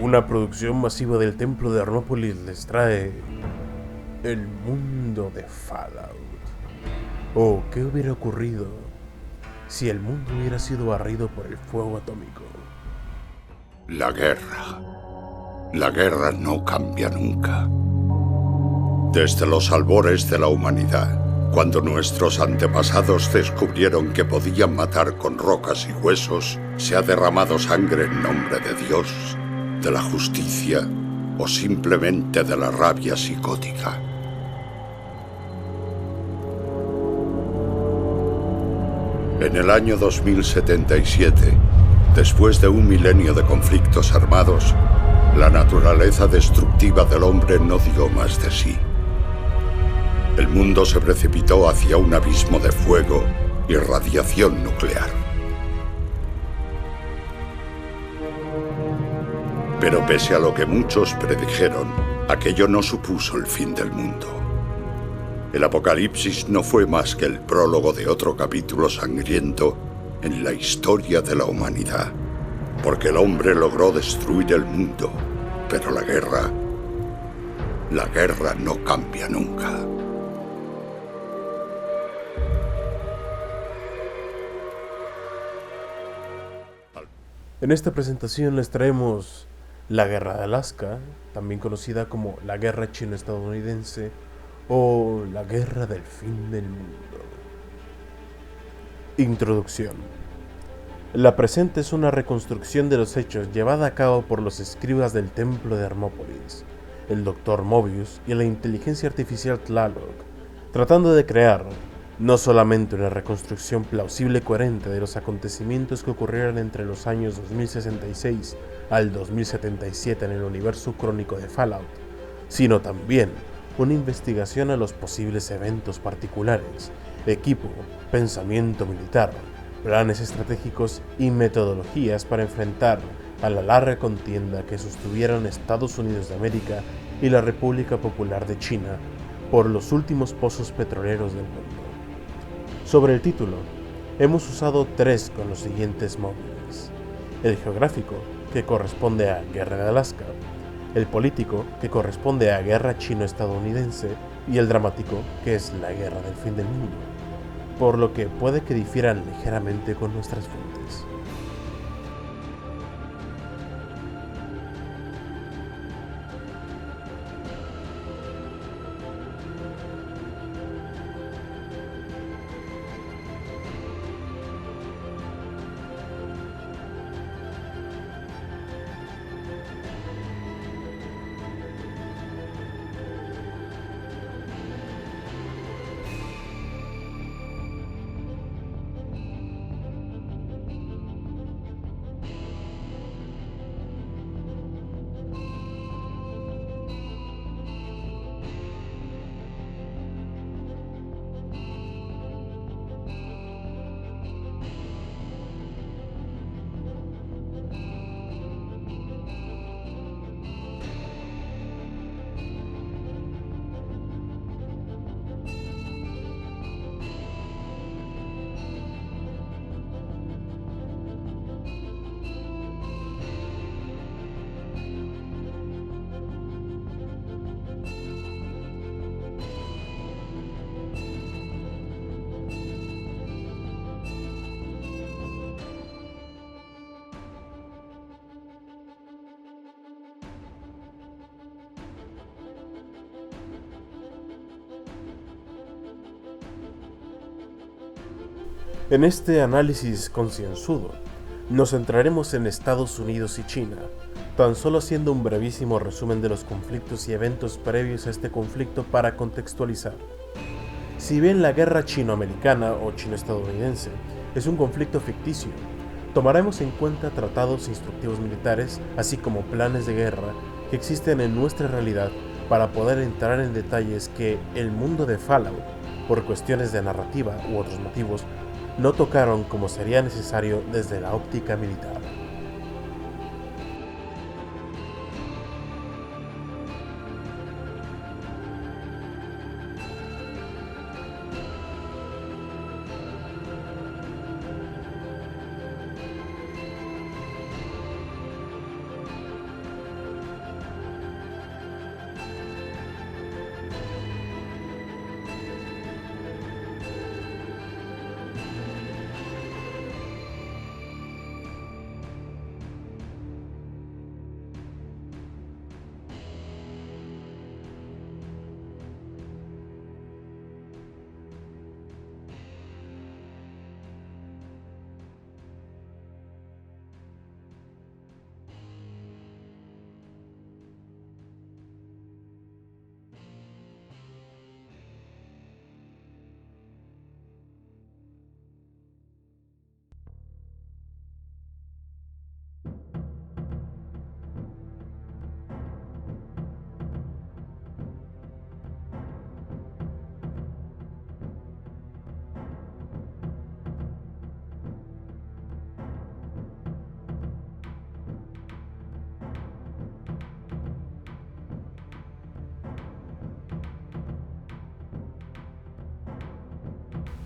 Una producción masiva del Templo de Arnópolis les trae el mundo de Fallout. ¿O qué hubiera ocurrido si el mundo hubiera sido barrido por el fuego atómico? La guerra. La guerra no cambia nunca. Desde los albores de la humanidad, cuando nuestros antepasados descubrieron que podían matar con rocas y huesos, se ha derramado sangre en nombre de Dios, de la justicia o simplemente de la rabia psicótica. En el año 2077, después de un milenio de conflictos armados, la naturaleza destructiva del hombre no dio más de sí. El mundo se precipitó hacia un abismo de fuego y radiación nuclear. Pero pese a lo que muchos predijeron, aquello no supuso el fin del mundo. El apocalipsis no fue más que el prólogo de otro capítulo sangriento en la historia de la humanidad, porque el hombre logró destruir el mundo, pero la guerra no cambia nunca. En esta presentación les traemos la Guerra de Alaska, también conocida como la Guerra Chino-Estadounidense o la Guerra del Fin del Mundo. Introducción. La presente es una reconstrucción de los hechos llevada a cabo por los escribas del Templo de Arnópolis, el Dr. Mobius y la inteligencia artificial Tlaloc, tratando de crear no solamente una reconstrucción plausible y coherente de los acontecimientos que ocurrieron entre los años 2066 al 2077 en el universo crónico de Fallout, sino también una investigación a los posibles eventos particulares, equipo, pensamiento militar, planes estratégicos y metodologías para enfrentar a la larga contienda que sostuvieron Estados Unidos de América y la República Popular de China por los últimos pozos petroleros del mundo. Sobre el título, hemos usado 3 con los siguientes móviles: el geográfico, que corresponde a Guerra de Alaska, el político, que corresponde a Guerra Chino-Estadounidense, y el dramático, que es la Guerra del Fin del Mundo, por lo que puede que difieran ligeramente con nuestras fuentes. En este análisis concienzudo, nos centraremos en Estados Unidos y China, tan solo haciendo un brevísimo resumen de los conflictos y eventos previos a este conflicto para contextualizar. Si bien la guerra chino-americana o chino-estadounidense es un conflicto ficticio, tomaremos en cuenta tratados instructivos militares, así como planes de guerra que existen en nuestra realidad para poder entrar en detalles que el mundo de Fallout, por cuestiones de narrativa u otros motivos, no tocaron como sería necesario desde la óptica militar.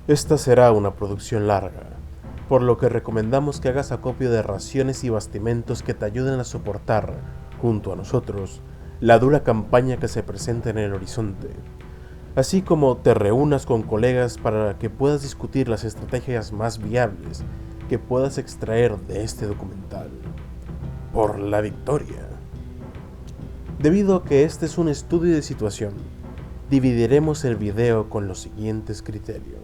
Esta será una producción larga, por lo que recomendamos que hagas acopio de raciones y bastimentos que te ayuden a soportar, junto a nosotros, la dura campaña que se presenta en el horizonte, así como te reúnas con colegas para que puedas discutir las estrategias más viables que puedas extraer de este documental. Por la victoria. Debido a que este es un estudio de situación, dividiremos el video con los siguientes criterios.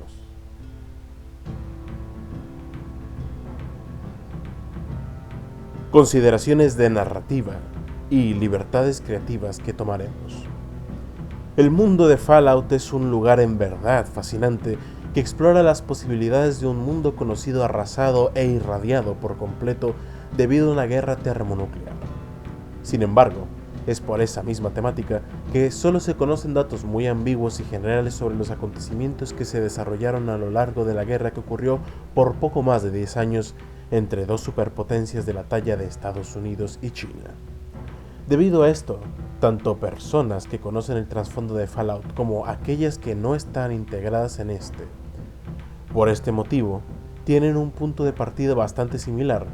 Consideraciones de narrativa y libertades creativas que tomaremos. El mundo de Fallout es un lugar en verdad fascinante que explora las posibilidades de un mundo conocido arrasado e irradiado por completo debido a una guerra termonuclear. Sin embargo, es por esa misma temática que solo se conocen datos muy ambiguos y generales sobre los acontecimientos que se desarrollaron a lo largo de la guerra que ocurrió por poco más de 10 años entre dos superpotencias de la talla de Estados Unidos y China. Debido a esto, tanto personas que conocen el trasfondo de Fallout como aquellas que no están integradas en este, por este motivo, tienen un punto de partida bastante similar,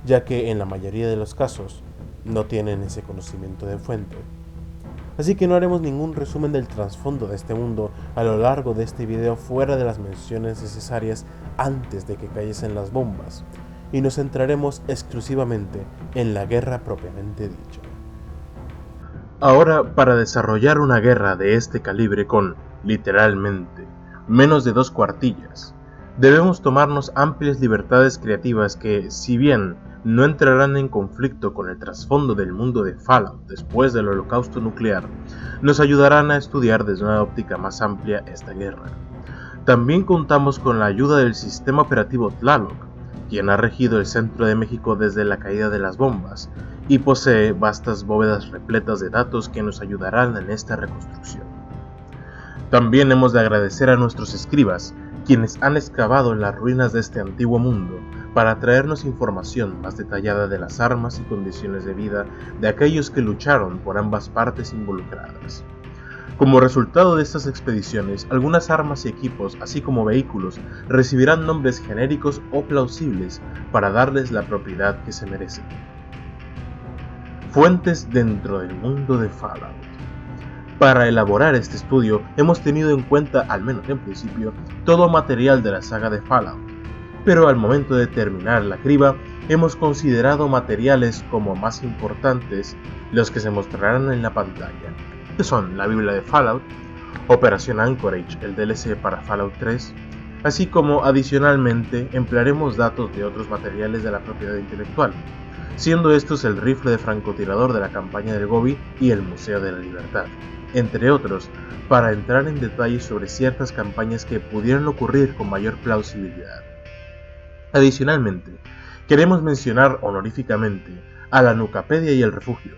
ya que en la mayoría de los casos no tienen ese conocimiento de fuente. Así que no haremos ningún resumen del trasfondo de este mundo a lo largo de este video fuera de las menciones necesarias antes de que cayesen las bombas, y nos centraremos exclusivamente en la guerra propiamente dicha. Ahora, para desarrollar una guerra de este calibre con, literalmente, menos de 2 cuartillas, debemos tomarnos amplias libertades creativas que, si bien no entrarán en conflicto con el trasfondo del mundo de Fallout después del holocausto nuclear, nos ayudarán a estudiar desde una óptica más amplia esta guerra. También contamos con la ayuda del sistema operativo Tlaloc, quien ha regido el centro de México desde la caída de las bombas, y posee vastas bóvedas repletas de datos que nos ayudarán en esta reconstrucción. También hemos de agradecer a nuestros escribas, quienes han excavado en las ruinas de este antiguo mundo para traernos información más detallada de las armas y condiciones de vida de aquellos que lucharon por ambas partes involucradas. Como resultado de estas expediciones, algunas armas y equipos, así como vehículos, recibirán nombres genéricos o plausibles para darles la propiedad que se merecen. Fuentes dentro del mundo de Fallout. Para elaborar este estudio, hemos tenido en cuenta, al menos en principio, todo material de la saga de Fallout, pero al momento de terminar la criba, hemos considerado materiales como más importantes los que se mostrarán en la pantalla, que son la Biblia de Fallout, Operación Anchorage, el DLC para Fallout 3, así como adicionalmente emplearemos datos de otros materiales de la propiedad intelectual, siendo estos el rifle de francotirador de la campaña del Gobi y el Museo de la Libertad, entre otros, para entrar en detalles sobre ciertas campañas que pudieran ocurrir con mayor plausibilidad. Adicionalmente, queremos mencionar honoríficamente a la Nucapedia y el Refugio,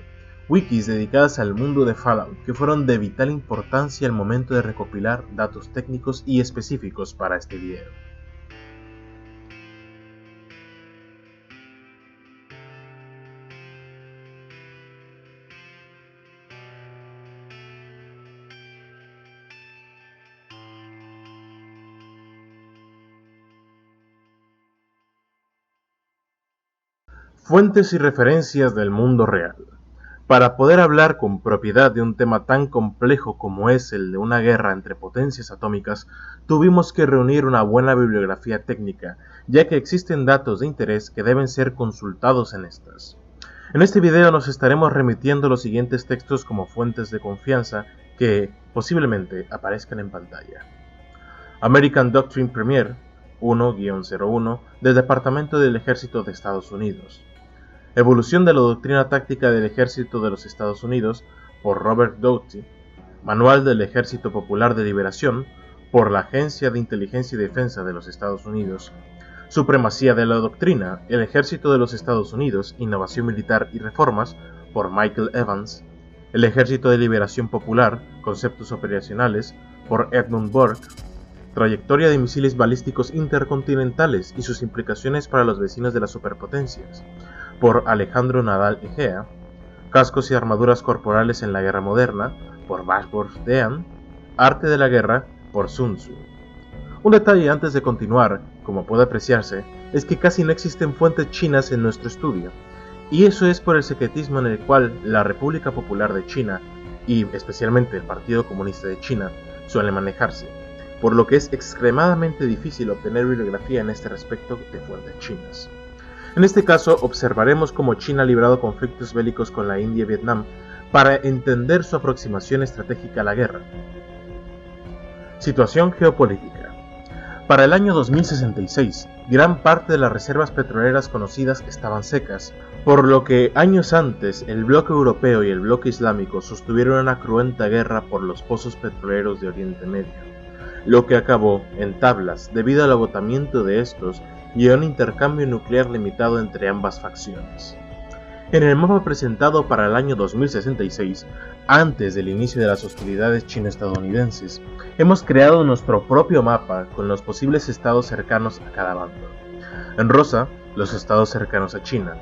wikis dedicadas al mundo de Fallout que fueron de vital importancia al momento de recopilar datos técnicos y específicos para este video. Fuentes y referencias del mundo real. Para poder hablar con propiedad de un tema tan complejo como es el de una guerra entre potencias atómicas, tuvimos que reunir una buena bibliografía técnica, ya que existen datos de interés que deben ser consultados en estas. En este video nos estaremos remitiendo los siguientes textos como fuentes de confianza que posiblemente aparezcan en pantalla. American Doctrine Premier 1-01 del Departamento del Ejército de Estados Unidos. Evolución de la doctrina táctica del Ejército de los Estados Unidos por Robert Doughty. Manual del Ejército Popular de Liberación por la Agencia de Inteligencia y Defensa de los Estados Unidos. Supremacía de la Doctrina, el Ejército de los Estados Unidos, Innovación Militar y Reformas por Michael Evans. El Ejército de Liberación Popular, Conceptos Operacionales por Edmund Burke. Trayectoria de misiles balísticos intercontinentales y sus implicaciones para los vecinos de las superpotencias, por Alejandro Nadal Egea. Cascos y armaduras corporales en la guerra moderna, por Bashworth Dean. Arte de la guerra, por Sun Tzu. Un detalle antes de continuar, como puede apreciarse, es que casi no existen fuentes chinas en nuestro estudio, y eso es por el secretismo en el cual la República Popular de China, y especialmente el Partido Comunista de China, suelen manejarse, por lo que es extremadamente difícil obtener bibliografía en este respecto de fuentes chinas. En este caso, observaremos cómo China ha librado conflictos bélicos con la India y Vietnam para entender su aproximación estratégica a la guerra. Situación geopolítica. Para el año 2066, gran parte de las reservas petroleras conocidas estaban secas, por lo que años antes el bloque europeo y el bloque islámico sostuvieron una cruenta guerra por los pozos petroleros de Oriente Medio, lo que acabó en tablas debido al agotamiento de estos y a un intercambio nuclear limitado entre ambas facciones. En el mapa presentado para el año 2066, antes del inicio de las hostilidades chino-estadounidenses, hemos creado nuestro propio mapa con los posibles estados cercanos a cada bando. En rosa, los estados cercanos a China.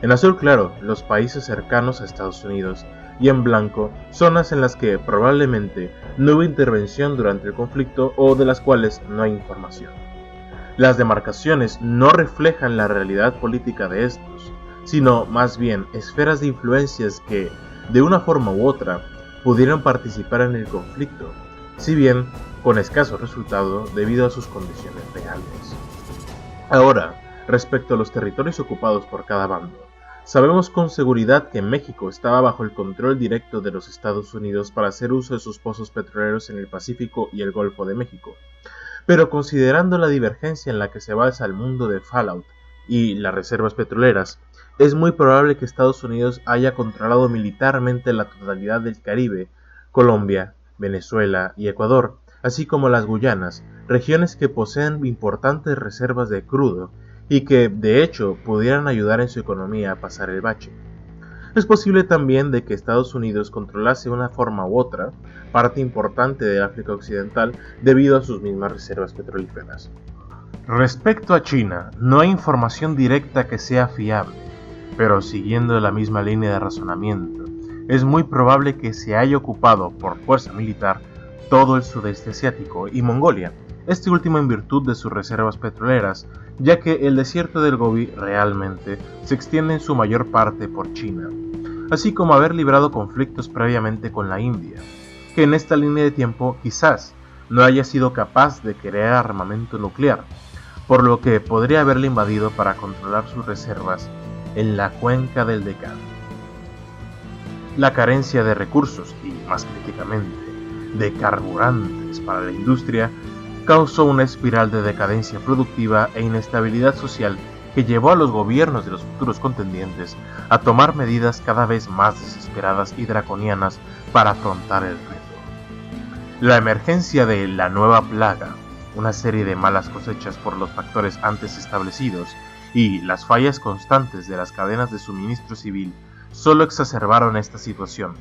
En azul claro, los países cercanos a Estados Unidos. Y en blanco, zonas en las que probablemente no hubo intervención durante el conflicto o de las cuales no hay información. Las demarcaciones no reflejan la realidad política de estos, sino más bien esferas de influencias que, de una forma u otra, pudieron participar en el conflicto, si bien con escaso resultado debido a sus condiciones reales. Ahora, respecto a los territorios ocupados por cada bando, sabemos con seguridad que México estaba bajo el control directo de los Estados Unidos para hacer uso de sus pozos petroleros en el Pacífico y el Golfo de México. Pero considerando la divergencia en la que se basa el mundo de Fallout y las reservas petroleras, es muy probable que Estados Unidos haya controlado militarmente la totalidad del Caribe, Colombia, Venezuela y Ecuador, así como las Guyanas, regiones que poseen importantes reservas de crudo y que, de hecho, pudieran ayudar en su economía a pasar el bache. Es posible también de que Estados Unidos controlase de una forma u otra parte importante del África Occidental debido a sus mismas reservas petrolíferas. Respecto a China, no hay información directa que sea fiable, pero siguiendo la misma línea de razonamiento, es muy probable que se haya ocupado por fuerza militar todo el sudeste asiático y Mongolia, este último en virtud de sus reservas petroleras, ya que el desierto del Gobi realmente se extiende en su mayor parte por China, así como haber librado conflictos previamente con la India, que en esta línea de tiempo quizás no haya sido capaz de crear armamento nuclear, por lo que podría haberle invadido para controlar sus reservas en la cuenca del Deccan. La carencia de recursos y, más críticamente, de carburantes para la industria causó una espiral de decadencia productiva e inestabilidad social que llevó a los gobiernos de los futuros contendientes a tomar medidas cada vez más desesperadas y draconianas para afrontar el reto. La emergencia de la nueva plaga, una serie de malas cosechas por los factores antes establecidos, y las fallas constantes de las cadenas de suministro civil solo exacerbaron esta situación,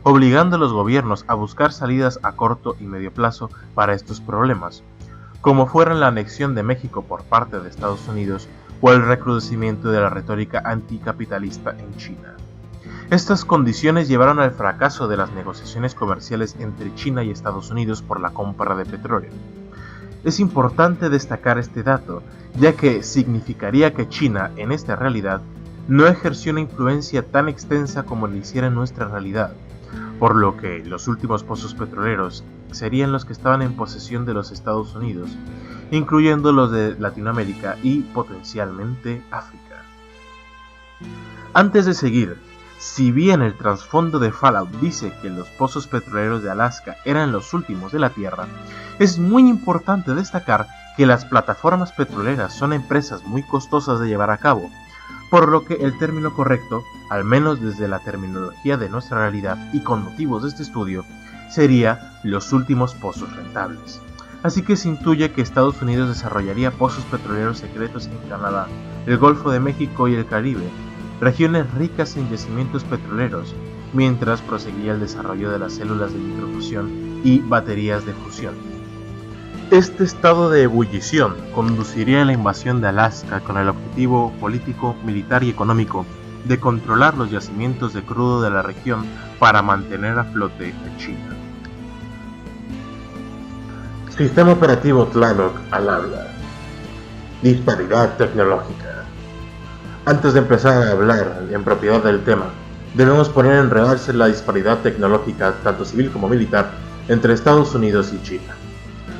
obligando a los gobiernos a buscar salidas a corto y medio plazo para estos problemas, como fueran la anexión de México por parte de Estados Unidos o el recrudecimiento de la retórica anticapitalista en China. Estas condiciones llevaron al fracaso de las negociaciones comerciales entre China y Estados Unidos por la compra de petróleo. Es importante destacar este dato, ya que significaría que China, en esta realidad, no ejerció una influencia tan extensa como lo hiciera en nuestra realidad, por lo que los últimos pozos petroleros serían los que estaban en posesión de los Estados Unidos, incluyendo los de Latinoamérica y potencialmente África. Antes de seguir, si bien el trasfondo de Fallout dice que los pozos petroleros de Alaska eran los últimos de la Tierra, es muy importante destacar que las plataformas petroleras son empresas muy costosas de llevar a cabo, por lo que el término correcto, al menos desde la terminología de nuestra realidad y con motivos de este estudio, sería los últimos pozos rentables. Así que se intuye que Estados Unidos desarrollaría pozos petroleros secretos en Canadá, el Golfo de México y el Caribe, regiones ricas en yacimientos petroleros, mientras proseguía el desarrollo de las células de microfusión y baterías de fusión. Este estado de ebullición conduciría a la invasión de Alaska con el objetivo político, militar y económico de controlar los yacimientos de crudo de la región para mantener a flote a China. Sistema operativo Tlaloc al habla. Disparidad tecnológica. Antes de empezar a hablar en propiedad del tema, debemos poner en realce la disparidad tecnológica, tanto civil como militar, entre Estados Unidos y China.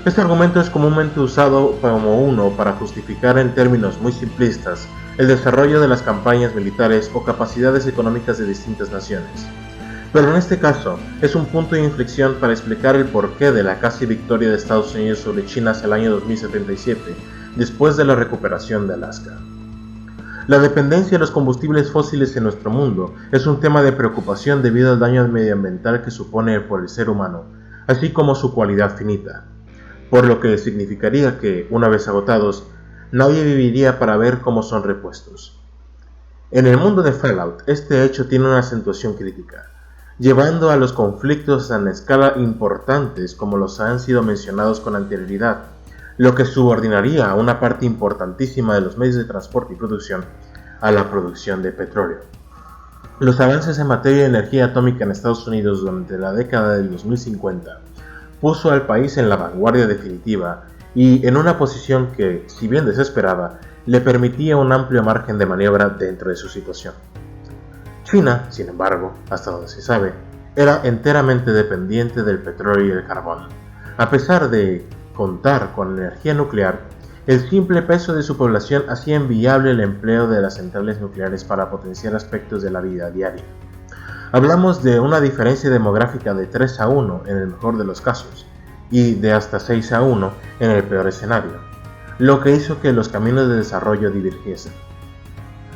Este argumento es comúnmente usado como uno para justificar en términos muy simplistas el desarrollo de las campañas militares o capacidades económicas de distintas naciones. Pero en este caso, es un punto de inflexión para explicar el porqué de la casi victoria de Estados Unidos sobre China hacia el año 2077, después de la recuperación de Alaska. La dependencia de los combustibles fósiles en nuestro mundo es un tema de preocupación debido al daño medioambiental que supone por el ser humano, así como su cualidad finita, por lo que significaría que, una vez agotados, nadie viviría para ver cómo son repuestos. En el mundo de Fallout, este hecho tiene una acentuación crítica, llevando a los conflictos a escala importantes como los han sido mencionados con anterioridad, lo que subordinaría a una parte importantísima de los medios de transporte y producción a la producción de petróleo. Los avances en materia de energía atómica en Estados Unidos durante la década del 2050 puso al país en la vanguardia definitiva y en una posición que, si bien desesperada, le permitía un amplio margen de maniobra dentro de su situación. China, sin embargo, hasta donde se sabe, era enteramente dependiente del petróleo y el carbón. A pesar de contar con energía nuclear, el simple peso de su población hacía inviable el empleo de las centrales nucleares para potenciar aspectos de la vida diaria. Hablamos de una diferencia demográfica de 3-1 en el mejor de los casos, y de hasta 6-1 en el peor escenario, lo que hizo que los caminos de desarrollo divergiesen.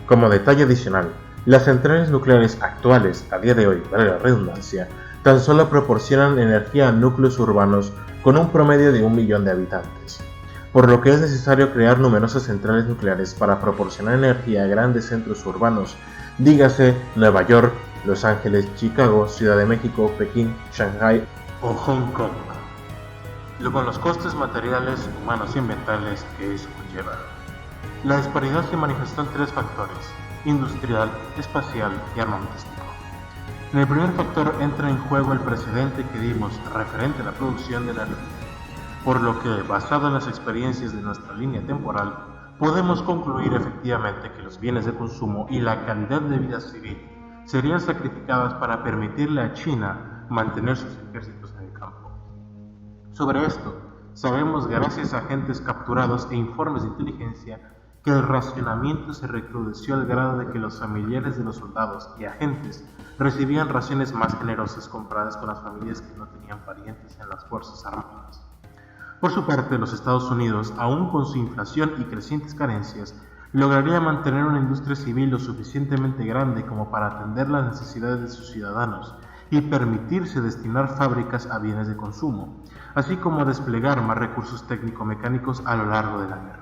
Como detalle adicional, las centrales nucleares actuales, a día de hoy, para la redundancia, tan solo proporcionan energía a núcleos urbanos con un promedio de 1 millón de habitantes, por lo que es necesario crear numerosas centrales nucleares para proporcionar energía a grandes centros urbanos, dígase Nueva York, Los Ángeles, Chicago, Ciudad de México, Pekín, Shanghái o Hong Kong, con los costes materiales, humanos y ambientales que eso conlleva. La disparidad se manifestó en 3 factores: industrial, espacial y armamentístico. En el primer factor entra en juego el precedente que dimos referente a la producción de la energía, por lo que, basado en las experiencias de nuestra línea temporal, podemos concluir efectivamente que los bienes de consumo y la calidad de vida civil serían sacrificadas para permitirle a China mantener sus ejércitos en el campo. Sobre esto, sabemos gracias a agentes capturados e informes de inteligencia que el racionamiento se recrudeció al grado de que los familiares de los soldados y agentes recibían raciones más generosas comparadas con las familias que no tenían parientes en las fuerzas armadas. Por su parte, los Estados Unidos, aún con su inflación y crecientes carencias, lograría mantener una industria civil lo suficientemente grande como para atender las necesidades de sus ciudadanos y permitirse destinar fábricas a bienes de consumo, así como desplegar más recursos técnico-mecánicos a lo largo de la guerra.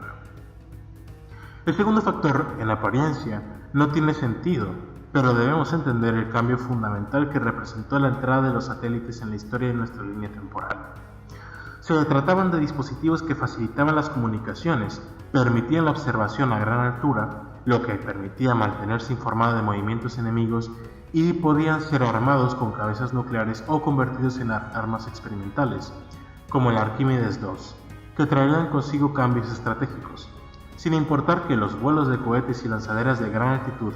El segundo factor, en apariencia, no tiene sentido, pero debemos entender el cambio fundamental que representó la entrada de los satélites en la historia de nuestra línea temporal. Se trataban de dispositivos que facilitaban las comunicaciones, permitían la observación a gran altura, lo que permitía mantenerse informado de movimientos enemigos, y podían ser armados con cabezas nucleares o convertidos en armas experimentales, como el Arquímedes II, que traían consigo cambios estratégicos, sin importar que los vuelos de cohetes y lanzaderas de gran altitud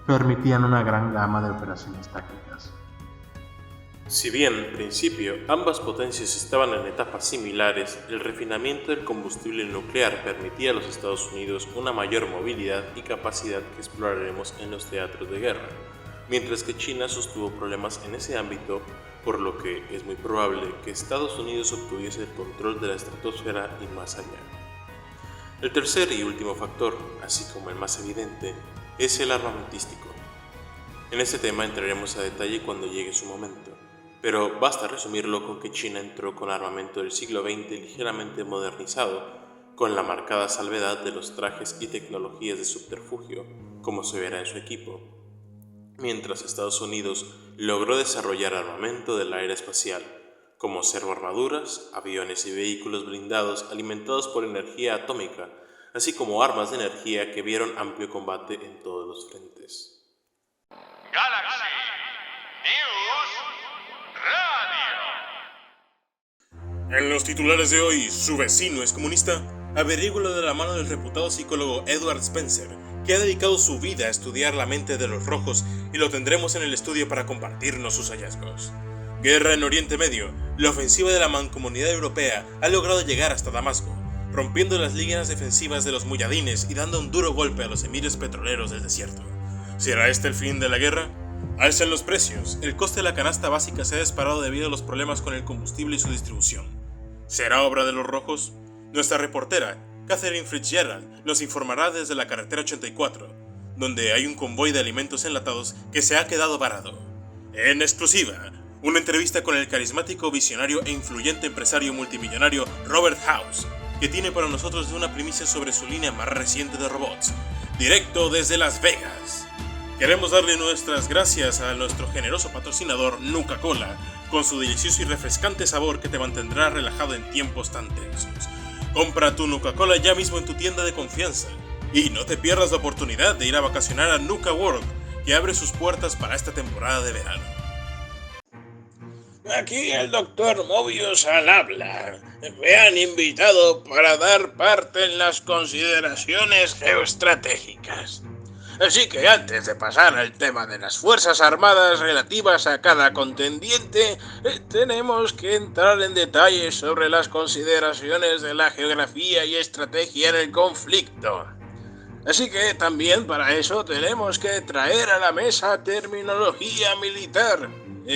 permitían una gran gama de operaciones tácticas. Si bien, en principio, ambas potencias estaban en etapas similares, el refinamiento del combustible nuclear permitía a los Estados Unidos una mayor movilidad y capacidad que exploraremos en los teatros de guerra, mientras que China sostuvo problemas en ese ámbito, por lo que es muy probable que Estados Unidos obtuviese el control de la estratosfera y más allá. El tercer y último factor, así como el más evidente, es el armamentístico. En este tema entraremos a detalle cuando llegue su momento, pero basta resumirlo con que China entró con armamento del siglo XX ligeramente modernizado, con la marcada salvedad de los trajes y tecnologías de subterfugio, como se verá en su equipo, mientras Estados Unidos logró desarrollar armamento de la era espacial, como servoarmaduras, aviones y vehículos blindados alimentados por energía atómica, así como armas de energía que vieron amplio combate en todos los frentes. Galaxy News Radio. En los titulares de hoy, su vecino es comunista. Averígualo de la mano del reputado psicólogo Edward Spencer, que ha dedicado su vida a estudiar la mente de los rojos, y lo tendremos en el estudio para compartirnos sus hallazgos. Guerra en Oriente Medio. La ofensiva de la Mancomunidad Europea ha logrado llegar hasta Damasco, rompiendo las líneas defensivas de los muyadines y dando un duro golpe a los emires petroleros del desierto. ¿Será este el fin de la guerra? Alzan los precios. El coste de la canasta básica se ha disparado debido a los problemas con el combustible y su distribución. ¿Será obra de los rojos? Nuestra reportera, Catherine Fitzgerald, nos informará desde la carretera 84, donde hay un convoy de alimentos enlatados que se ha quedado varado. En exclusiva, una entrevista con el carismático, visionario e influyente empresario multimillonario Robert House, que tiene para nosotros una primicia sobre su línea más reciente de robots, directo desde Las Vegas. Queremos darle nuestras gracias a nuestro generoso patrocinador Nuka-Cola, con su delicioso y refrescante sabor que te mantendrá relajado en tiempos tan tensos. Compra tu Nuka-Cola ya mismo en tu tienda de confianza. Y no te pierdas la oportunidad de ir a vacacionar a Nuka World, que abre sus puertas para esta temporada de verano. Aquí el Dr. Mobius al habla. Me han invitado para dar parte en las consideraciones geoestratégicas. Así que antes de pasar al tema de las Fuerzas Armadas relativas a cada contendiente, tenemos que entrar en detalles sobre las consideraciones de la geografía y estrategia en el conflicto. Así que también para eso tenemos que traer a la mesa terminología militar,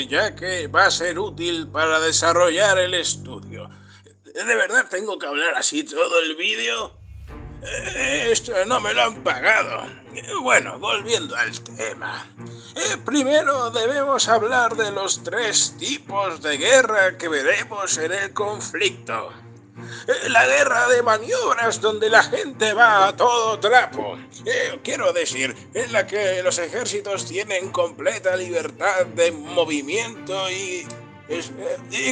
ya que va a ser útil para desarrollar el estudio. ¿De verdad tengo que hablar así todo el vídeo? Esto no me lo han pagado. Bueno, volviendo al tema. Primero debemos hablar de los 3 tipos de guerra que veremos en el conflicto. La guerra de maniobras, donde la gente va a todo trapo. Quiero decir, en la que los ejércitos tienen completa libertad de movimiento y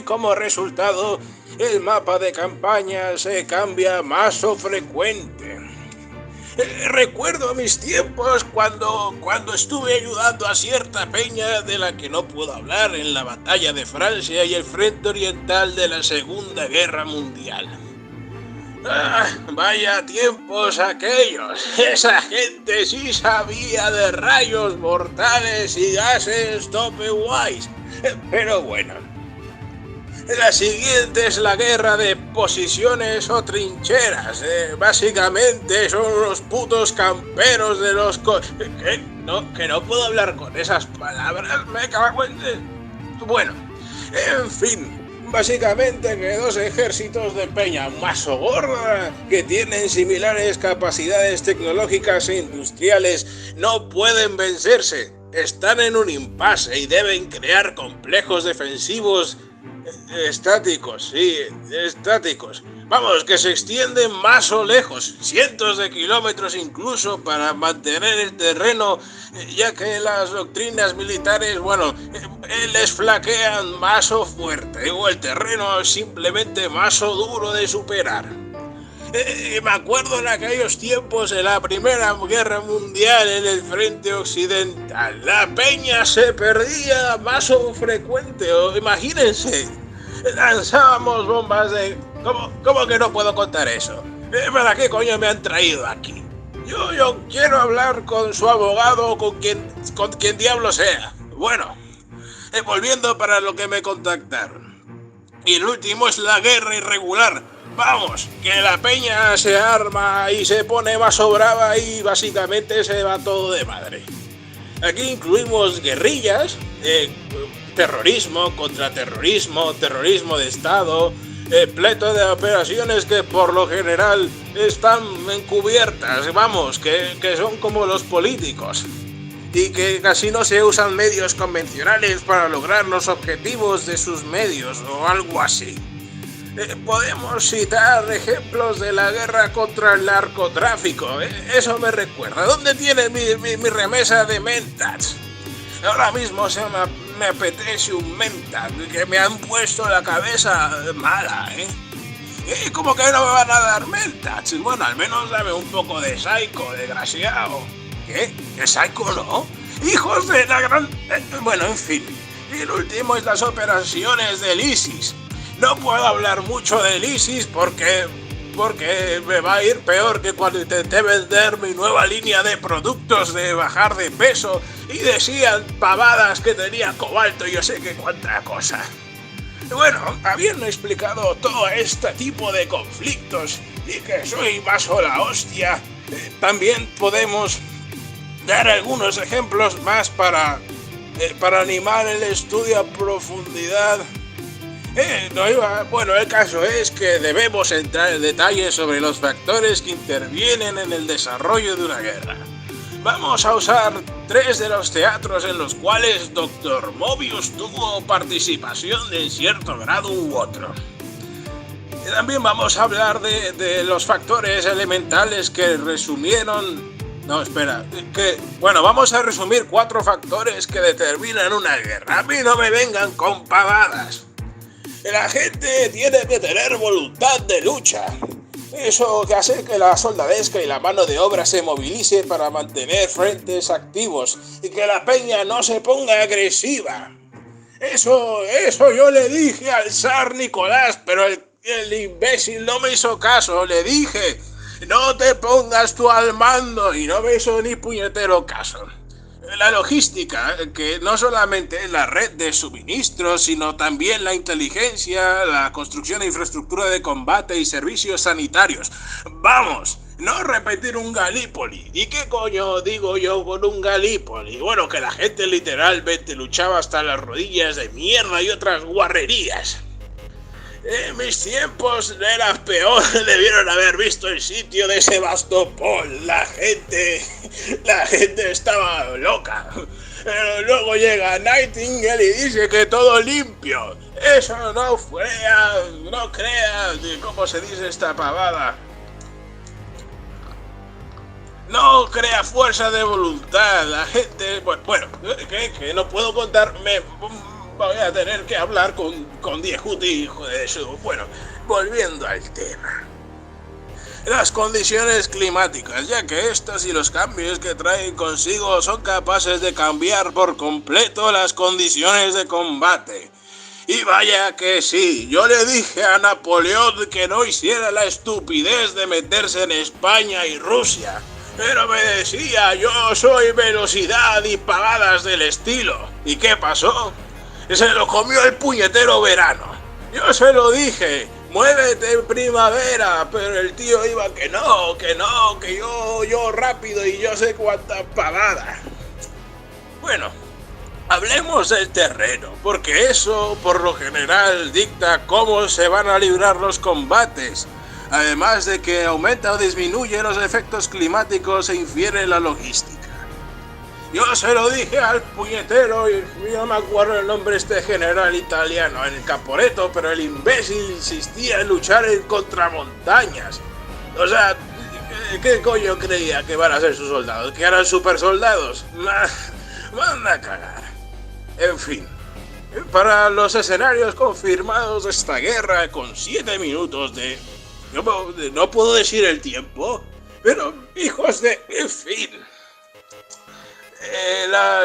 como resultado, el mapa de campaña se cambia más o frecuente. Recuerdo mis tiempos cuando estuve ayudando a cierta peña de la que no puedo hablar en la batalla de Francia y el frente oriental de la Segunda Guerra Mundial. Vaya tiempos aquellos. Esa gente sí sabía de rayos mortales y gases tope-wise. Pero bueno. La siguiente es la guerra de posiciones o trincheras. Básicamente son los putos camperos de los... Que no puedo hablar con esas palabras, me cago en... Bueno, en fin. Básicamente que 2 ejércitos de peña mazo gorda que tienen similares capacidades tecnológicas e industriales no pueden vencerse. Están en un impasse y deben crear complejos defensivos estáticos, Vamos, que se extienden más o lejos, cientos de kilómetros incluso, para mantener el terreno, ya que las doctrinas militares, les flaquean más o fuerte, o el terreno es simplemente más o duro de superar. Me acuerdo en aquellos tiempos de la Primera Guerra Mundial en el frente occidental. La peña se perdía más o frecuente, imagínense. Lanzábamos bombas de... ¿Cómo que no puedo contar eso? ¿Para qué coño me han traído aquí? Yo quiero hablar con su abogado o con quien diablo sea. Bueno, volviendo para lo que me contactaron. Y el último es la guerra irregular. Vamos, que la peña se arma y se pone más brava y básicamente se va todo de madre. Aquí incluimos guerrillas, terrorismo, contraterrorismo, terrorismo de Estado, pleito de operaciones que por lo general están encubiertas, vamos, que son como los políticos. Y que casi no se usan medios convencionales para lograr los objetivos de sus medios o algo así. Podemos citar ejemplos de la guerra contra el narcotráfico. Eso me recuerda. ¿Dónde tiene mi remesa de mentats? Ahora mismo me apetece un mentat, que me han puesto la cabeza mala, ¿Cómo que no me van a dar mentats? Bueno, al menos dame un poco de Psycho, desgraciado. ¿Qué? ¿De Psycho no? ¡Hijos de la gran...! Bueno, en fin. Y el último es las operaciones del ISIS. No puedo hablar mucho del ISIS porque me va a ir peor que cuando intenté vender mi nueva línea de productos de bajar de peso y decían pavadas que tenía cobalto y yo sé que cuánta cosa. Bueno, habiendo explicado todo este tipo de conflictos y que soy más o la hostia, también podemos dar algunos ejemplos más para animar el estudio a profundidad. Bueno, el caso es que debemos entrar en detalles sobre los factores que intervienen en el desarrollo de una guerra. Vamos a usar 3 de los teatros en los cuales Dr. Mobius tuvo participación en cierto grado u otro. Y también vamos a hablar de los factores elementales que resumieron... No, espera, vamos a resumir 4 factores que determinan una guerra. A mí no me vengan con pavadas. La gente tiene que tener voluntad de lucha. Eso que hace que la soldadesca y la mano de obra se movilice para mantener frentes activos y que la peña no se ponga agresiva. Eso yo le dije al zar Nicolás, pero el imbécil no me hizo caso. Le dije, no te pongas tú al mando, y no me hizo ni puñetero caso. La logística, que no solamente es la red de suministros, sino también la inteligencia, la construcción de infraestructura de combate y servicios sanitarios. ¡Vamos! No repetir un Galípoli. ¿Y qué coño digo yo con un Galípoli? Bueno, que la gente literalmente luchaba hasta las rodillas de mierda y otras guarrerías. En mis tiempos era peor, debieron haber visto el sitio de Sebastopol. La gente estaba loca. Pero luego llega Nightingale y dice que todo limpio. Eso no crea, ¿cómo se dice esta pavada? No crea fuerza de voluntad. La gente, bueno, que no puedo contarme. Voy a tener que hablar con Diejuti, hijo de eso. Bueno, volviendo al tema. Las condiciones climáticas, ya que estas y los cambios que traen consigo son capaces de cambiar por completo las condiciones de combate. Y vaya que sí, yo le dije a Napoleón que no hiciera la estupidez de meterse en España y Rusia. Pero me decía, yo soy velocidad y pavadas del estilo. ¿Y qué pasó? Se lo comió el puñetero verano. Yo se lo dije, muévete en primavera, pero el tío iba que yo rápido y yo sé cuánta pavada. Bueno, hablemos del terreno, porque eso por lo general dicta cómo se van a librar los combates. Además de que aumenta o disminuye los efectos climáticos e infiere la logística. Yo se lo dije al puñetero y no me acuerdo el nombre de este general italiano, el Caporetto, pero el imbécil insistía en luchar en contramontañas. O sea, ¿qué coño creía que van a ser sus soldados? ¿Que eran super soldados? Van a cagar. En fin, para los escenarios confirmados de esta guerra con 7 minutos de... No puedo decir el tiempo, pero hijos de... En fin...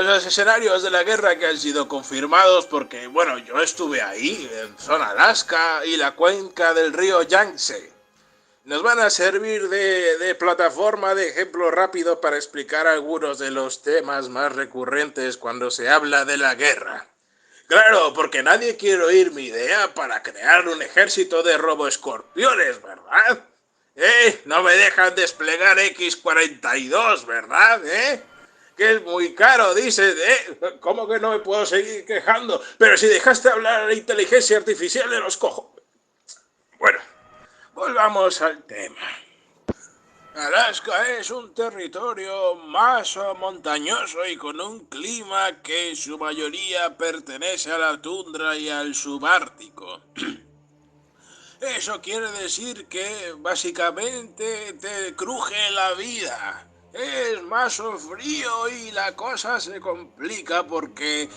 los escenarios de la guerra que han sido confirmados porque, bueno, yo estuve ahí, en zona Alaska y la cuenca del río Yangtze. Nos van a servir de plataforma de ejemplo rápido para explicar algunos de los temas más recurrentes cuando se habla de la guerra. Claro, porque nadie quiere oír mi idea para crear un ejército de roboescorpiones, ¿verdad? No me dejan desplegar X-42, ¿verdad? Que es muy caro, dices, ¿cómo que no me puedo seguir quejando? Pero si dejaste hablar a la inteligencia artificial de los cojones. Bueno, volvamos al tema. Alaska es un territorio más montañoso y con un clima que en su mayoría pertenece a la tundra y al subártico. Eso quiere decir que básicamente te cruje la vida. Es más frío y la cosa se complica porque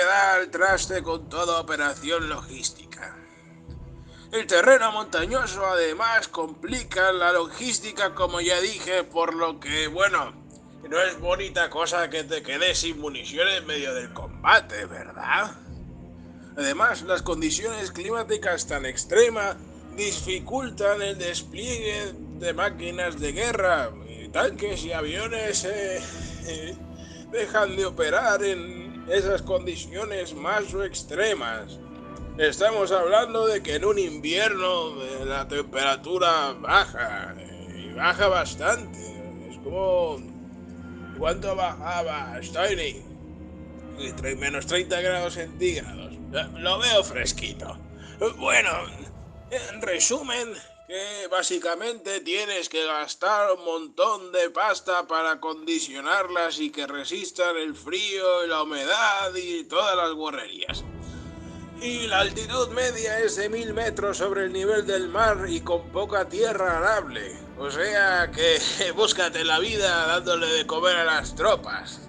da al traste con toda operación logística. El terreno montañoso además complica la logística, como ya dije, por lo que, bueno, no es bonita cosa que te quedes sin munición en medio del combate, ¿verdad? Además, las condiciones climáticas tan extremas dificultan el despliegue de máquinas de guerra. Tanques y aviones dejan de operar en esas condiciones más extremas. Estamos hablando de que en un invierno la temperatura baja, y baja bastante. Es como... ¿Cuánto bajaba, Steiny? Menos 30 grados centígrados. Lo veo fresquito. Bueno, en resumen, que básicamente tienes que gastar un montón de pasta para acondicionarlas y que resistan el frío y la humedad y todas las guarrerías. Y la altitud media es de 1000 metros sobre el nivel del mar y con poca tierra arable. O sea que búscate la vida dándole de comer a las tropas.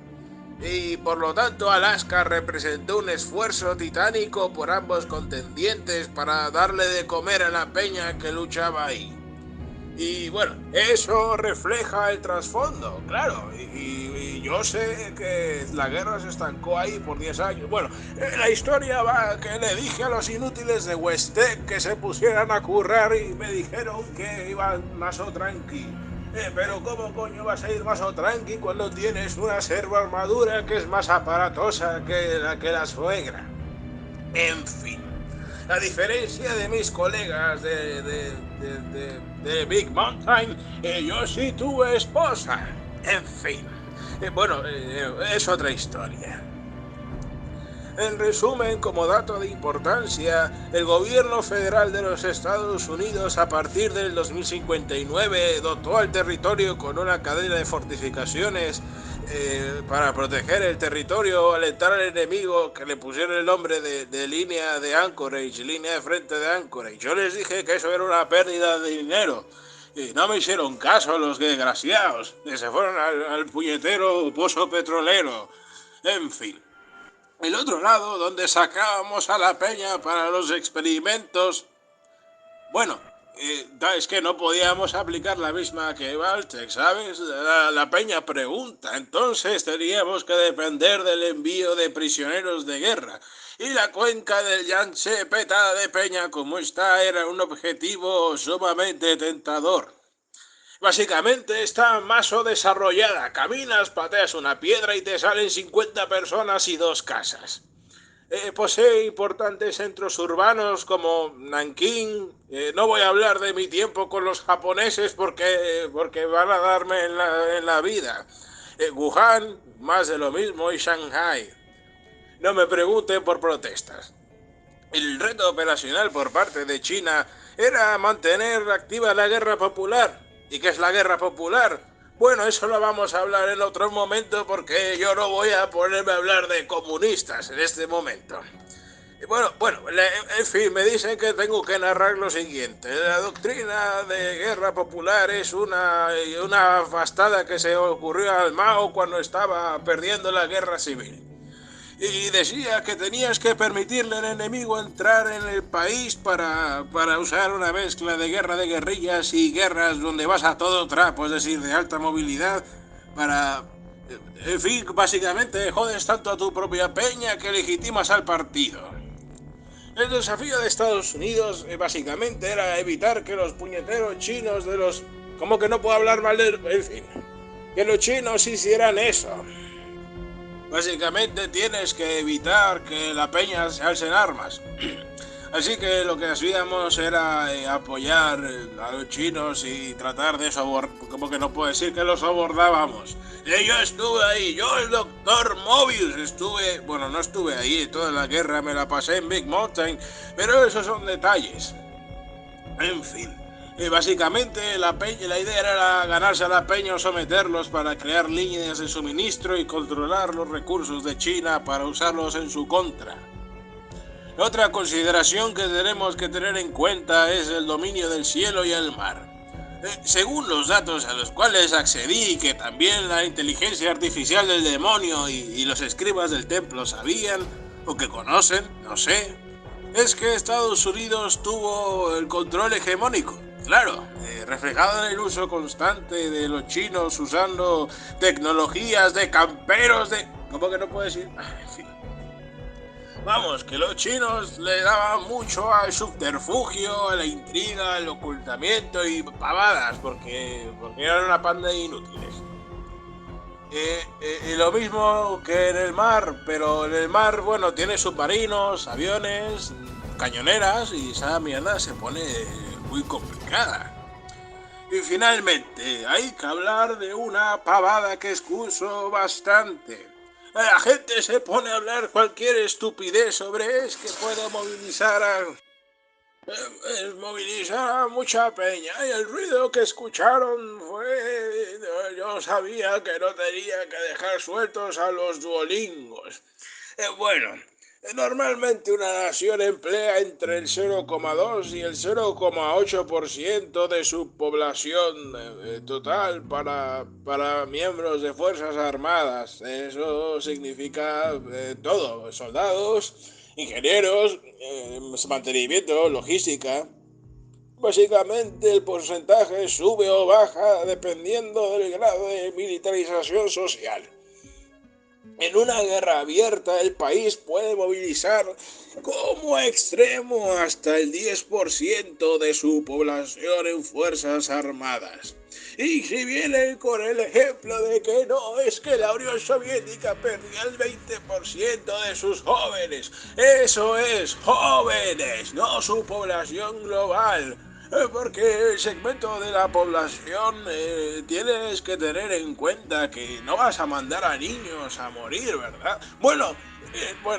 Y por lo tanto Alaska representó un esfuerzo titánico por ambos contendientes para darle de comer a la peña que luchaba ahí. Y bueno, eso refleja el trasfondo, claro, y yo sé que la guerra se estancó ahí por 10 años. Bueno, la historia va que le dije a los inútiles de Westek que se pusieran a currar y me dijeron que iban más o tranqui. Pero ¿cómo coño vas a ir más o tranqui cuando tienes una servo armadura que es más aparatosa que la suegra? En fin. A diferencia de mis colegas de Big Mountain, yo sí tuve esposa. En fin, es otra historia. En resumen, como dato de importancia, el gobierno federal de los Estados Unidos a partir del 2059 dotó al territorio con una cadena de fortificaciones para proteger el territorio, alentar al enemigo, que le pusieron el nombre de línea de Anchorage, línea de frente de Anchorage. Yo les dije que eso era una pérdida de dinero. Y no me hicieron caso los desgraciados, que se fueron al puñetero pozo petrolero. En fin. El otro lado, donde sacábamos a la peña para los experimentos, bueno, es que no podíamos aplicar la misma que Valtech, ¿sabes? La peña pregunta, entonces teníamos que depender del envío de prisioneros de guerra. Y la cuenca del Yangtze petada de peña como está era un objetivo sumamente tentador. Básicamente está más o desarrollada. Caminas, pateas una piedra y te salen 50 personas y 2 casas. Posee importantes centros urbanos como Nankín. No voy a hablar de mi tiempo con los japoneses porque van a darme en la vida. Wuhan, más de lo mismo, y Shanghai. No me pregunten por protestas. El reto operacional por parte de China era mantener activa la guerra popular. ¿Y qué es la guerra popular? Bueno, eso lo vamos a hablar en otro momento porque yo no voy a ponerme a hablar de comunistas en este momento. En fin, me dicen que tengo que narrar lo siguiente. La doctrina de guerra popular es una fastada que se ocurrió al Mao cuando estaba perdiendo la guerra civil. Y decía que tenías que permitirle al enemigo entrar en el país para usar una mezcla de guerra de guerrillas y guerras donde vas a todo trapo, es decir, de alta movilidad, en fin, básicamente jodes tanto a tu propia peña que legitimas al partido. El desafío de Estados Unidos básicamente era evitar que los puñeteros chinos ¿Cómo que no puedo hablar mal de...? En fin, que los chinos hicieran eso. Básicamente tienes que evitar que la peña se alce en armas. Así que lo que hacíamos era apoyar a los chinos y tratar de como que no puedo decir que los abordábamos. Yo estuve ahí, yo el doctor Mobius no estuve ahí, toda la guerra me la pasé en Big Mountain, pero esos son detalles. En fin. Básicamente la idea era ganarse a la peña o someterlos para crear líneas de suministro y controlar los recursos de China para usarlos en su contra. Otra consideración que tenemos que tener en cuenta es el dominio del cielo y el mar. Según los datos a los cuales accedí, que también la inteligencia artificial del demonio y los escribas del templo sabían, o que conocen, no sé, es que Estados Unidos tuvo el control hegemónico. Claro, reflejado en el uso constante de los chinos usando tecnologías de camperos de... ¿Cómo que no puedo decir? En fin. Vamos, que los chinos le daban mucho al subterfugio, a la intriga, al ocultamiento y pavadas, porque eran una panda de inútiles. Y lo mismo que en el mar, pero en el mar, bueno, tiene submarinos, aviones, cañoneras y esa mierda se pone muy complicada. Y finalmente, hay que hablar de una pavada que escucho bastante. La gente se pone a hablar cualquier estupidez sobre es que puede movilizar a mucha peña y el ruido que escucharon fue... Yo sabía que no tenía que dejar sueltos a los duolingos. Bueno, normalmente una nación emplea entre el 0,2 y el 0,8% de su población total para miembros de Fuerzas Armadas. Eso significa todo, soldados, ingenieros, mantenimiento, logística. Básicamente el porcentaje sube o baja dependiendo del grado de militarización social. En una guerra abierta, el país puede movilizar como extremo hasta el 10% de su población en fuerzas armadas. Y si vienen con el ejemplo de que no, es que la Unión Soviética perdió el 20% de sus jóvenes. Eso es, jóvenes, no su población global. Porque el segmento de la población tienes que tener en cuenta que no vas a mandar a niños a morir, ¿verdad? Bueno,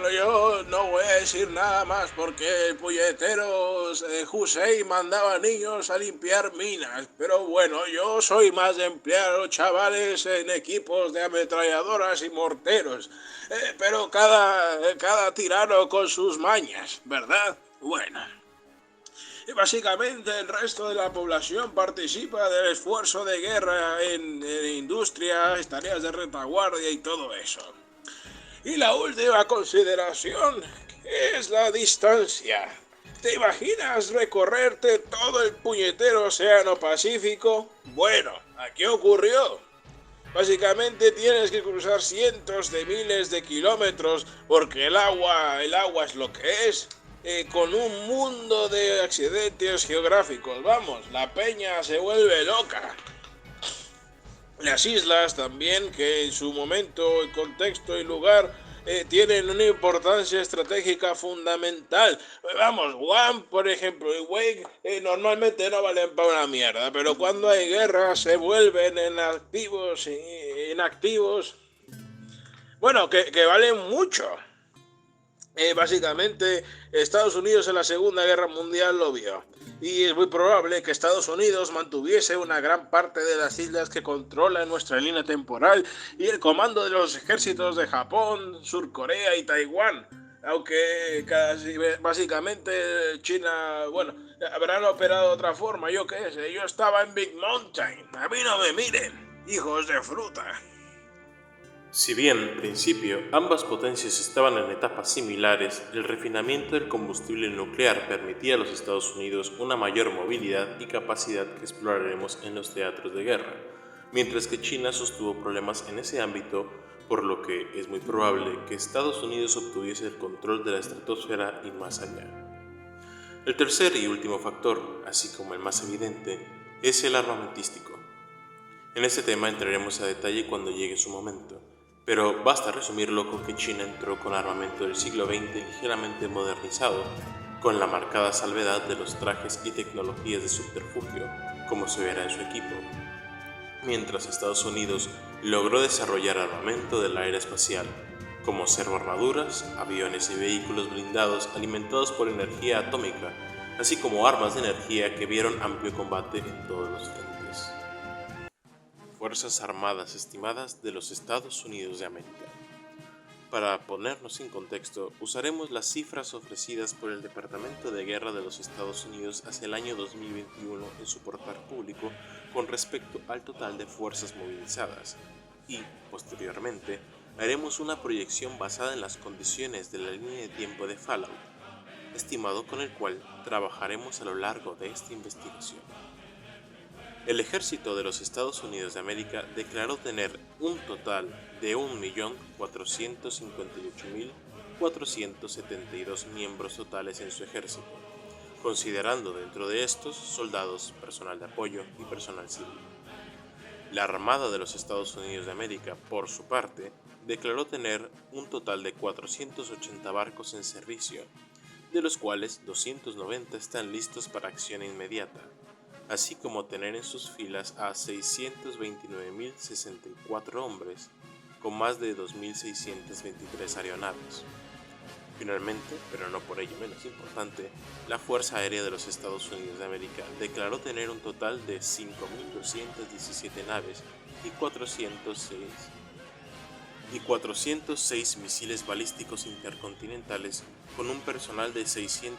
yo no voy a decir nada más porque el puñetero Hussein mandaba niños a limpiar minas. Pero bueno, yo soy más de emplear a los chavales en equipos de ametralladoras y morteros. Pero cada tirano con sus mañas, ¿verdad? Bueno. Y básicamente el resto de la población participa del esfuerzo de guerra en industrias, tareas de retaguardia y todo eso. Y la última consideración es la distancia. ¿Te imaginas recorrerte todo el puñetero océano Pacífico? Bueno, aquí ocurrió. Básicamente tienes que cruzar cientos de miles de kilómetros porque el agua es lo que es. Con un mundo de accidentes geográficos. Vamos, la peña se vuelve loca. Las islas también, que en su momento, contexto y lugar tienen una importancia estratégica fundamental. Vamos, Guam, por ejemplo, y Wake normalmente no valen para una mierda, pero cuando hay guerra se vuelven en activos e inactivos. Bueno, que valen mucho. Básicamente, Estados Unidos en la Segunda Guerra Mundial lo vio. Y es muy probable que Estados Unidos mantuviese una gran parte de las islas que controla en nuestra línea temporal y el comando de los ejércitos de Japón, Surcorea y Taiwán. Aunque básicamente China, bueno, habrán operado de otra forma, yo qué sé. Yo estaba en Big Mountain. A mí no me miren, hijos de fruta. Si bien, en principio, ambas potencias estaban en etapas similares, el refinamiento del combustible nuclear permitía a los Estados Unidos una mayor movilidad y capacidad que exploraremos en los teatros de guerra, mientras que China sostuvo problemas en ese ámbito, por lo que es muy probable que Estados Unidos obtuviese el control de la estratosfera y más allá. El tercer y último factor, así como el más evidente, es el armamentístico. En este tema entraremos a detalle cuando llegue su momento. Pero basta resumirlo con que China entró con armamento del siglo XX ligeramente modernizado, con la marcada salvedad de los trajes y tecnologías de subterfugio, como se verá en su equipo, mientras Estados Unidos logró desarrollar armamento del aire espacial, como servoarmaduras, aviones y vehículos blindados alimentados por energía atómica, así como armas de energía que vieron amplio combate en todos los frentes. Fuerzas Armadas estimadas de los Estados Unidos de América. Para ponernos en contexto, usaremos las cifras ofrecidas por el Departamento de Guerra de los Estados Unidos hacia el año 2021 en su portal público con respecto al total de fuerzas movilizadas y, posteriormente, haremos una proyección basada en las condiciones de la línea de tiempo de Fallout, estimado con el cual trabajaremos a lo largo de esta investigación. El ejército de los Estados Unidos de América declaró tener un total de 1.458.000 472 miembros totales en su ejército, considerando dentro de estos soldados, personal de apoyo y personal civil. La Armada de los Estados Unidos de América, por su parte, declaró tener un total de 480 barcos en servicio, de los cuales 290 están listos para acción inmediata, así como tener en sus filas a 629.064 hombres, con más de 2.623 aeronaves. Finalmente, pero no por ello menos importante, la Fuerza Aérea de los Estados Unidos de América declaró tener un total de 5.217 naves y 406 misiles balísticos intercontinentales, con un personal de 661.000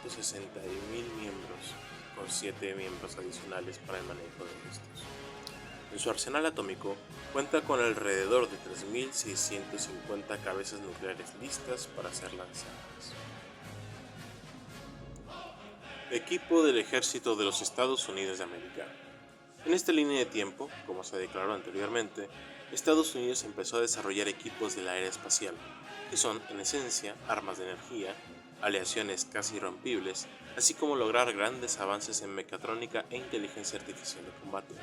miembros, con 7 miembros adicionales para el manejo de estos. En su arsenal atómico cuenta con alrededor de 3.650 cabezas nucleares listas para ser lanzadas. Equipo del Ejército de los Estados Unidos de América. En esta línea de tiempo, como se declaró anteriormente, Estados Unidos empezó a desarrollar equipos de la era espacial, que son, en esencia, armas de energía, aleaciones casi irrompibles, así como lograr grandes avances en mecatrónica e inteligencia artificial de combate.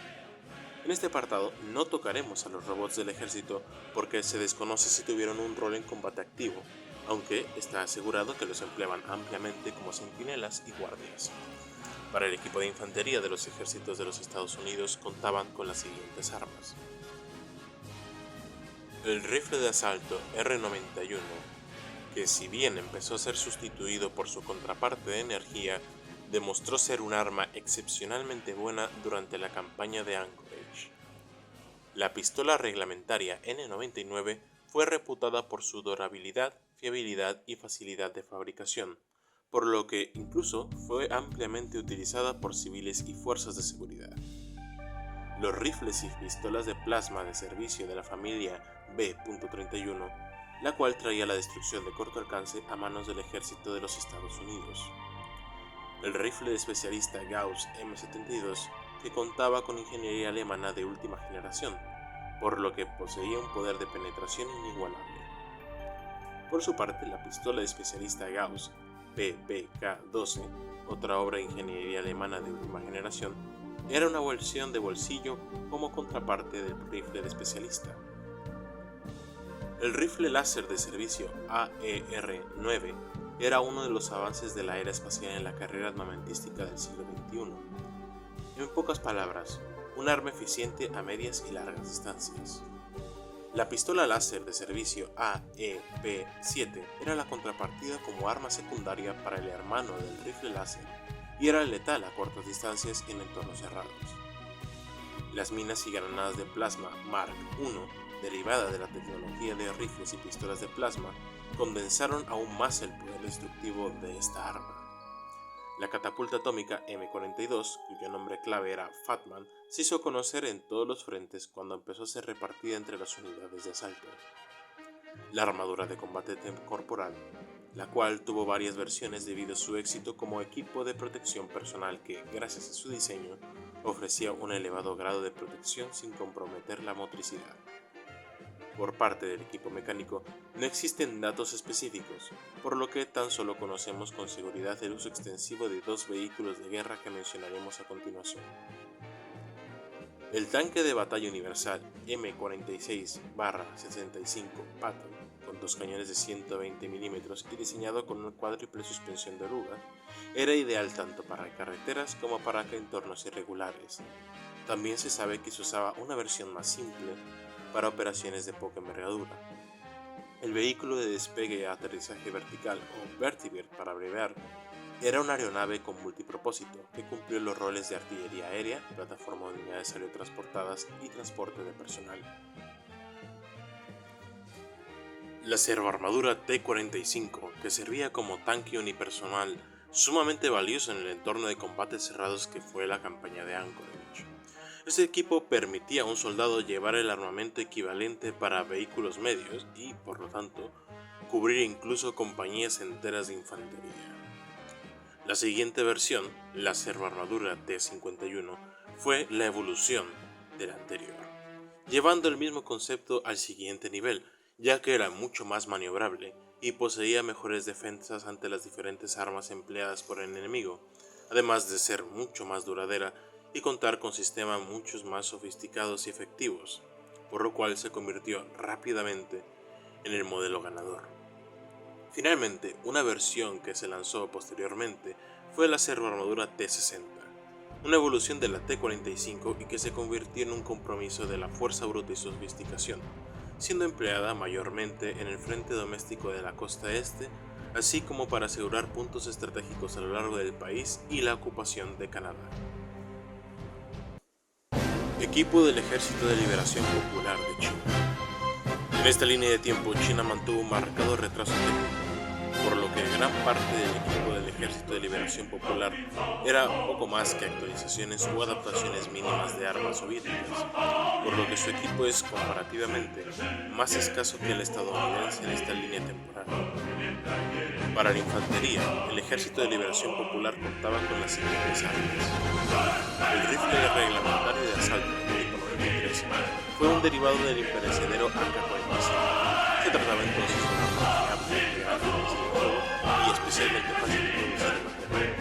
En este apartado no tocaremos a los robots del ejército porque se desconoce si tuvieron un rol en combate activo, aunque está asegurado que los empleaban ampliamente como centinelas y guardias. Para el equipo de infantería de los ejércitos de los Estados Unidos contaban con las siguientes armas. El rifle de asalto R-91, que si bien empezó a ser sustituido por su contraparte de energía, demostró ser un arma excepcionalmente buena durante la campaña de Anchorage. La pistola reglamentaria N99 fue reputada por su durabilidad, fiabilidad y facilidad de fabricación, por lo que incluso fue ampliamente utilizada por civiles y fuerzas de seguridad. Los rifles y pistolas de plasma de servicio de la familia B.31, la cual traía la destrucción de corto alcance a manos del ejército de los Estados Unidos. El rifle de especialista Gauss M72, que contaba con ingeniería alemana de última generación, por lo que poseía un poder de penetración inigualable. Por su parte, la pistola de especialista Gauss PPK-12, otra obra de ingeniería alemana de última generación, era una versión de bolsillo como contraparte del rifle de especialista. El rifle láser de servicio AER-9 era uno de los avances de la era espacial en la carrera armamentística del siglo XXI. En pocas palabras, un arma eficiente a medias y largas distancias. La pistola láser de servicio AEP-7 era la contrapartida como arma secundaria para el hermano del rifle láser y era letal a cortas distancias en entornos cerrados. Las minas y granadas de plasma Mark I, derivada de la tecnología de rifles y pistolas de plasma, condensaron aún más el poder destructivo de esta arma. La catapulta atómica M42, cuyo nombre clave era Fatman, se hizo conocer en todos los frentes cuando empezó a ser repartida entre las unidades de asalto. La armadura de combate corporal, la cual tuvo varias versiones debido a su éxito como equipo de protección personal que, gracias a su diseño, ofrecía un elevado grado de protección sin comprometer la motricidad. Por parte del equipo mecánico, no existen datos específicos, por lo que tan solo conocemos con seguridad el uso extensivo de dos vehículos de guerra que mencionaremos a continuación. El tanque de batalla universal M46-65 Patton, con dos cañones de 120 mm y diseñado con una cuádruple suspensión de oruga, era ideal tanto para carreteras como para entornos irregulares. También se sabe que se usaba una versión más simple para operaciones de poca envergadura. El vehículo de despegue y aterrizaje vertical, o Vertibird para abreviar, era una aeronave con multipropósito que cumplió los roles de artillería aérea, plataforma de unidades aerotransportadas y transporte de personal. La servoarmadura T-45, que servía como tanque unipersonal sumamente valioso en el entorno de combates cerrados que fue la campaña de Anchorage. Este equipo permitía a un soldado llevar el armamento equivalente para vehículos medios y, por lo tanto, cubrir incluso compañías enteras de infantería. La siguiente versión, la servoarmadura T-51, fue la evolución de la anterior, llevando el mismo concepto al siguiente nivel, ya que era mucho más maniobrable y poseía mejores defensas ante las diferentes armas empleadas por el enemigo, además de ser mucho más duradera y contar con sistemas mucho más sofisticados y efectivos, por lo cual se convirtió rápidamente en el modelo ganador. Finalmente, una versión que se lanzó posteriormente fue la servoarmadura T-60, una evolución de la T-45 y que se convirtió en un compromiso de la fuerza bruta y sofisticación, siendo empleada mayormente en el frente doméstico de la costa este, así como para asegurar puntos estratégicos a lo largo del país y la ocupación de Canadá. Equipo del Ejército de Liberación Popular de China. En esta línea de tiempo, China mantuvo un marcado retraso técnico, por lo que gran parte del equipo del Ejército de Liberación Popular era poco más que actualizaciones o adaptaciones mínimas de armas soviéticas, por lo que su equipo es comparativamente más escaso que el estadounidense en esta línea temporal. Para la infantería, el Ejército de Liberación Popular contaba con las siguientes armas. El rifle reglamentario de asalto tipo 93 fue un derivado del imperecedero AK-47. Se trataba entonces de una arma fiable, y especialmente fácil de producir en material.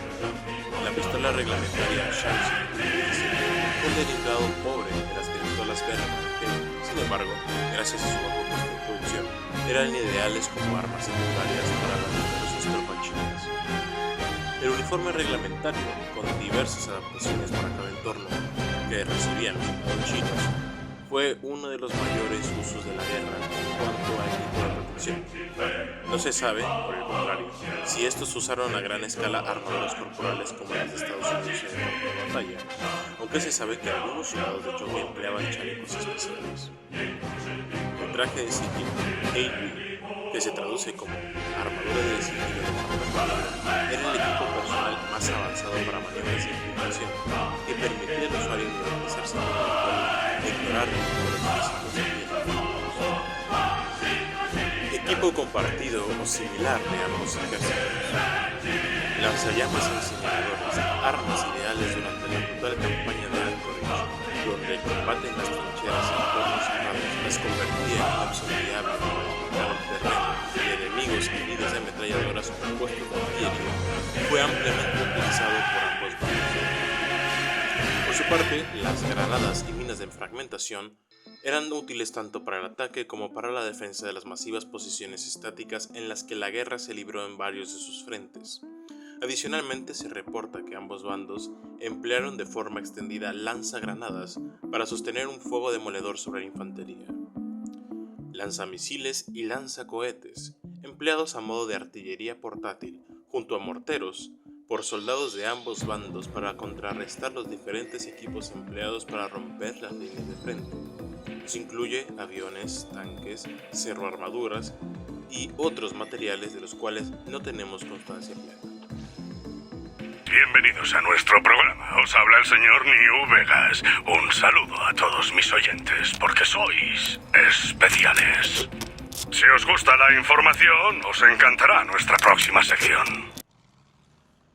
La pistola reglamentaria Shanxi fue un derivado pobre de las pistolas Beretta, que, sin embargo, gracias a su bajo costo de producción, eran ideales como armas secundarias para las numerosas tropas chinas. El uniforme reglamentario, con diversas adaptaciones para cada entorno que recibían los soldados chinos, fue uno de los mayores usos de la guerra en cuanto a equipo de protección. No se sabe, por el contrario, si estos usaron a gran escala armaduras corporales como las de Estados Unidos en el campo de batalla, aunque se sabe que algunos soldados de choque empleaban chalecos especiales. El traje de sigilo, AV, que se traduce como armadura de sigilo de forma era el equipo personal más avanzado para maniobras de infiltración, que permitía al usuario mimetizarse con el control e ignorar el número de físicos de equipo compartido o similar de ambos ejércitos. Lanzallamas incineradores, armas ideales durante la brutal campaña de Anchorage, donde el combate en las trincheras en entornos cerrados las convertía en inabsorbible para el terreno y enemigos heridos de ametralladoras compuestos de artillería, fue ampliamente utilizado por ambos bandos. Por su parte, las granadas y minas de fragmentación eran útiles tanto para el ataque como para la defensa de las masivas posiciones estáticas en las que la guerra se libró en varios de sus frentes. Adicionalmente, se reporta que ambos bandos emplearon de forma extendida lanzagranadas para sostener un fuego demoledor sobre la infantería, lanzamisiles y lanzacohetes, empleados a modo de artillería portátil, junto a morteros, por soldados de ambos bandos para contrarrestar los diferentes equipos empleados para romper las líneas de frente. Esto incluye aviones, tanques, servoarmaduras y otros materiales de los cuales no tenemos constancia plena. Bienvenidos a nuestro programa. Os habla el señor New Vegas. Un saludo a todos mis oyentes, porque sois especiales. Si os gusta la información, os encantará nuestra próxima sección.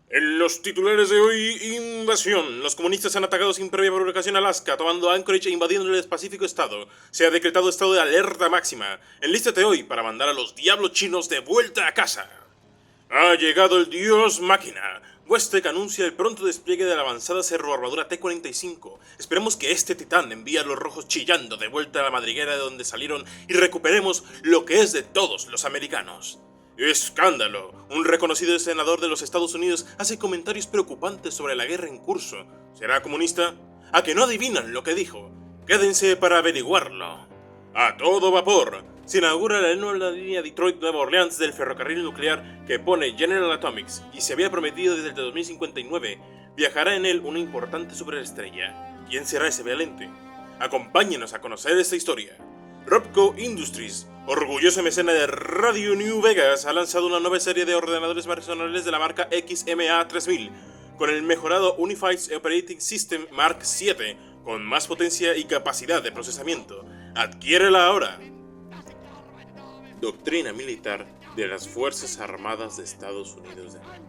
En los titulares de hoy, invasión. Los comunistas han atacado sin previa provocación Alaska, tomando Anchorage e invadiendo el Pacífico Estado. Se ha decretado estado de alerta máxima. Enlístate hoy para mandar a los diablos chinos de vuelta a casa. Ha llegado el dios máquina. Westec anuncia el pronto despliegue de la avanzada servoarmadura T-45. Esperemos que este titán envíe a los rojos chillando de vuelta a la madriguera de donde salieron y recuperemos lo que es de todos los americanos. ¡Escándalo! Un reconocido senador de los Estados Unidos hace comentarios preocupantes sobre la guerra en curso. ¿Será comunista? ¿A que no adivinan lo que dijo? Quédense para averiguarlo. A todo vapor. Se inaugura la nueva línea Detroit-Nueva Orleans del ferrocarril nuclear que pone General Atomics y se había prometido desde el 2059. Viajará en él una importante superestrella. ¿Quién será ese valiente? Acompáñenos a conocer esta historia. Robco Industries, orgulloso mecena de Radio New Vegas, ha lanzado una nueva serie de ordenadores personales de la marca XMA3000 con el mejorado Unified Operating System Mark 7 con más potencia y capacidad de procesamiento. ¡Adquiérela ahora! Doctrina militar de las Fuerzas Armadas de Estados Unidos de América.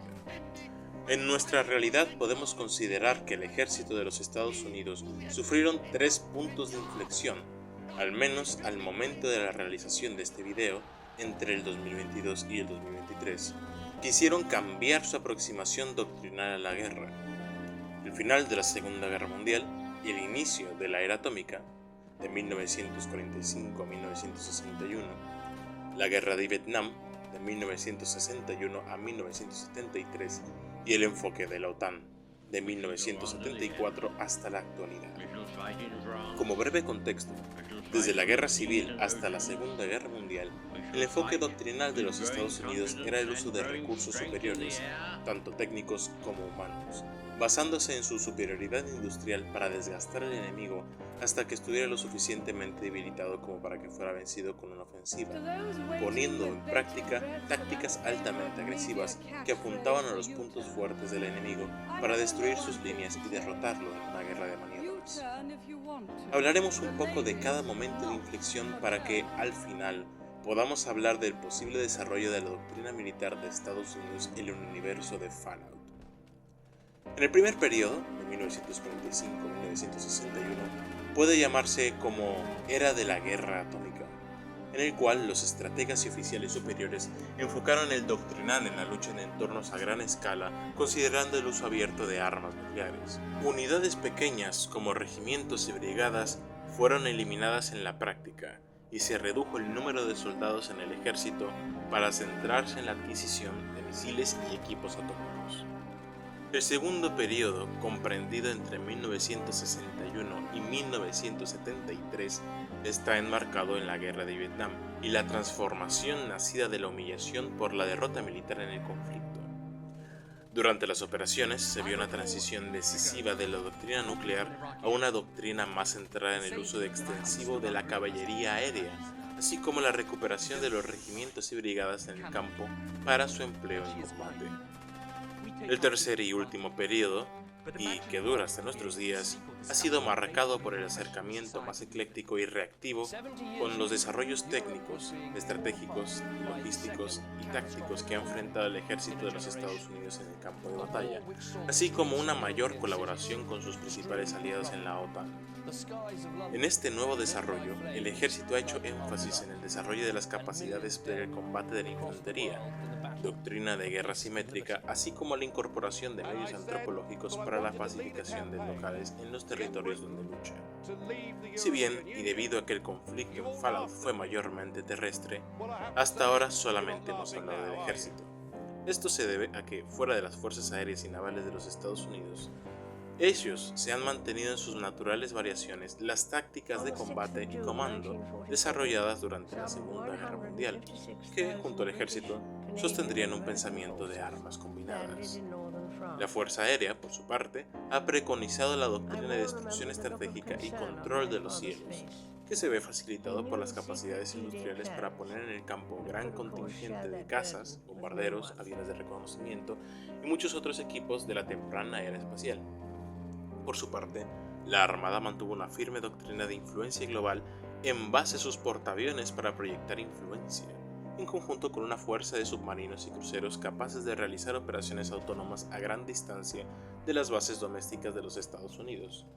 En nuestra realidad podemos considerar que el ejército de los Estados Unidos sufrieron 3 puntos de inflexión, al menos al momento de la realización de este video, entre el 2022 y el 2023 quisieron cambiar su aproximación doctrinal a la guerra. El final de la Segunda Guerra Mundial y el inicio de la era atómica, de 1945 a 1961, la Guerra de Vietnam, de 1961 a 1973, y el enfoque de la OTAN, de 1974 hasta la actualidad. Como breve contexto, desde la Guerra Civil hasta la Segunda Guerra Mundial, el enfoque doctrinal de los Estados Unidos era el uso de recursos superiores, tanto técnicos como humanos, basándose en su superioridad industrial para desgastar al enemigo hasta que estuviera lo suficientemente debilitado como para que fuera vencido con una ofensiva, poniendo en práctica tácticas altamente agresivas que apuntaban a los puntos fuertes del enemigo para destruir sus líneas y derrotarlo en una guerra de maniobras. Hablaremos un poco de cada momento de inflexión para que, al final, podamos hablar del posible desarrollo de la doctrina militar de Estados Unidos en el universo de Fallout. En el primer periodo, de 1945 a 1961, puede llamarse como Era de la Guerra Atómica, en el cual los estrategas y oficiales superiores enfocaron el doctrinal en la lucha en entornos a gran escala, considerando el uso abierto de armas nucleares. Unidades pequeñas como regimientos y brigadas fueron eliminadas en la práctica, y se redujo el número de soldados en el ejército para centrarse en la adquisición de misiles y equipos atómicos. El segundo periodo, comprendido entre 1961 y 1973, está enmarcado en la Guerra de Vietnam y la transformación nacida de la humillación por la derrota militar en el conflicto. Durante las operaciones se vio una transición decisiva de la doctrina nuclear a una doctrina más centrada en el uso extensivo de la caballería aérea, así como la recuperación de los regimientos y brigadas en el campo para su empleo en combate. El tercer y último periodo, y que dura hasta nuestros días, ha sido marcado por el acercamiento más ecléctico y reactivo con los desarrollos técnicos, estratégicos, logísticos y tácticos que ha enfrentado el ejército de los Estados Unidos en el campo de batalla, así como una mayor colaboración con sus principales aliados en la OTAN. En este nuevo desarrollo, el ejército ha hecho énfasis en el desarrollo de las capacidades del combate de la infantería, doctrina de guerra simétrica, así como la incorporación de medios antropológicos para la pacificación de locales en los territorios donde lucha. Si bien, y debido a que el conflicto en Fallout fue mayormente terrestre, hasta ahora solamente hemos hablado del ejército. Esto se debe a que, fuera de las fuerzas aéreas y navales de los Estados Unidos, ellos se han mantenido en sus naturales variaciones las tácticas de combate y comando desarrolladas durante la Segunda Guerra Mundial, que, junto al ejército, sostendrían un pensamiento de armas combinadas. La Fuerza Aérea, por su parte, ha preconizado la doctrina de destrucción estratégica y control de los cielos, que se ve facilitado por las capacidades industriales para poner en el campo gran contingente de cazas, bombarderos, aviones de reconocimiento y muchos otros equipos de la temprana era espacial. Por su parte, la Armada mantuvo una firme doctrina de influencia global en base a sus portaaviones para proyectar influencia, en conjunto con una fuerza de submarinos y cruceros capaces de realizar operaciones autónomas a gran distancia de las bases domésticas de los Estados Unidos,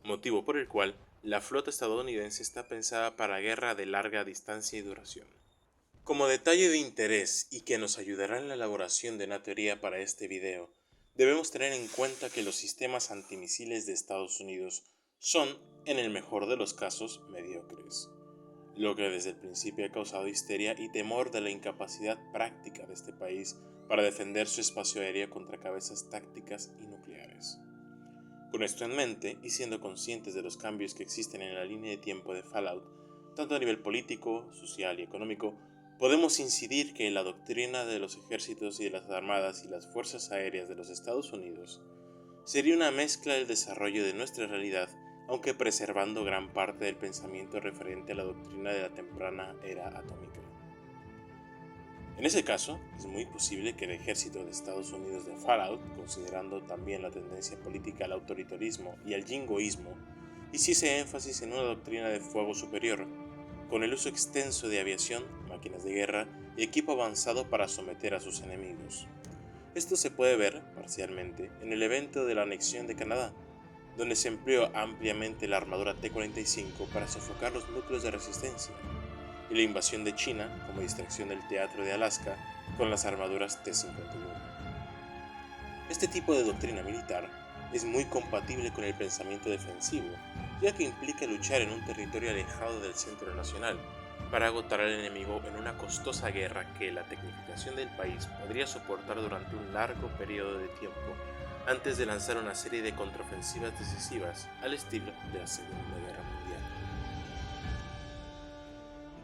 motivo por el cual la flota estadounidense está pensada para guerra de larga distancia y duración. Como detalle de interés y que nos ayudará en la elaboración de una teoría para este video, debemos tener en cuenta que los sistemas antimisiles de Estados Unidos son, en el mejor de los casos, mediocres, lo que desde el principio ha causado histeria y temor de la incapacidad práctica de este país para defender su espacio aéreo contra cabezas tácticas y nucleares. Con esto en mente, y siendo conscientes de los cambios que existen en la línea de tiempo de Fallout, tanto a nivel político, social y económico, podemos incidir que la doctrina de los ejércitos y de las armadas y las fuerzas aéreas de los Estados Unidos sería una mezcla del desarrollo de nuestra realidad, aunque preservando gran parte del pensamiento referente a la doctrina de la temprana era atómica. En ese caso, es muy posible que el ejército de Estados Unidos de Fallout, considerando también la tendencia política al autoritarismo y al jingoísmo, hiciese énfasis en una doctrina de fuego superior, con el uso extenso de aviación, máquinas de guerra y equipo avanzado para someter a sus enemigos. Esto se puede ver, parcialmente, en el evento de la anexión de Canadá, donde se empleó ampliamente la armadura T-45 para sofocar los núcleos de resistencia, y la invasión de China como distracción del teatro de Alaska con las armaduras T-51. Este tipo de doctrina militar es muy compatible con el pensamiento defensivo, ya que implica luchar en un territorio alejado del centro nacional para agotar al enemigo en una costosa guerra que la tecnificación del país podría soportar durante un largo periodo de tiempo antes de lanzar una serie de contraofensivas decisivas al estilo de la Segunda Guerra Mundial.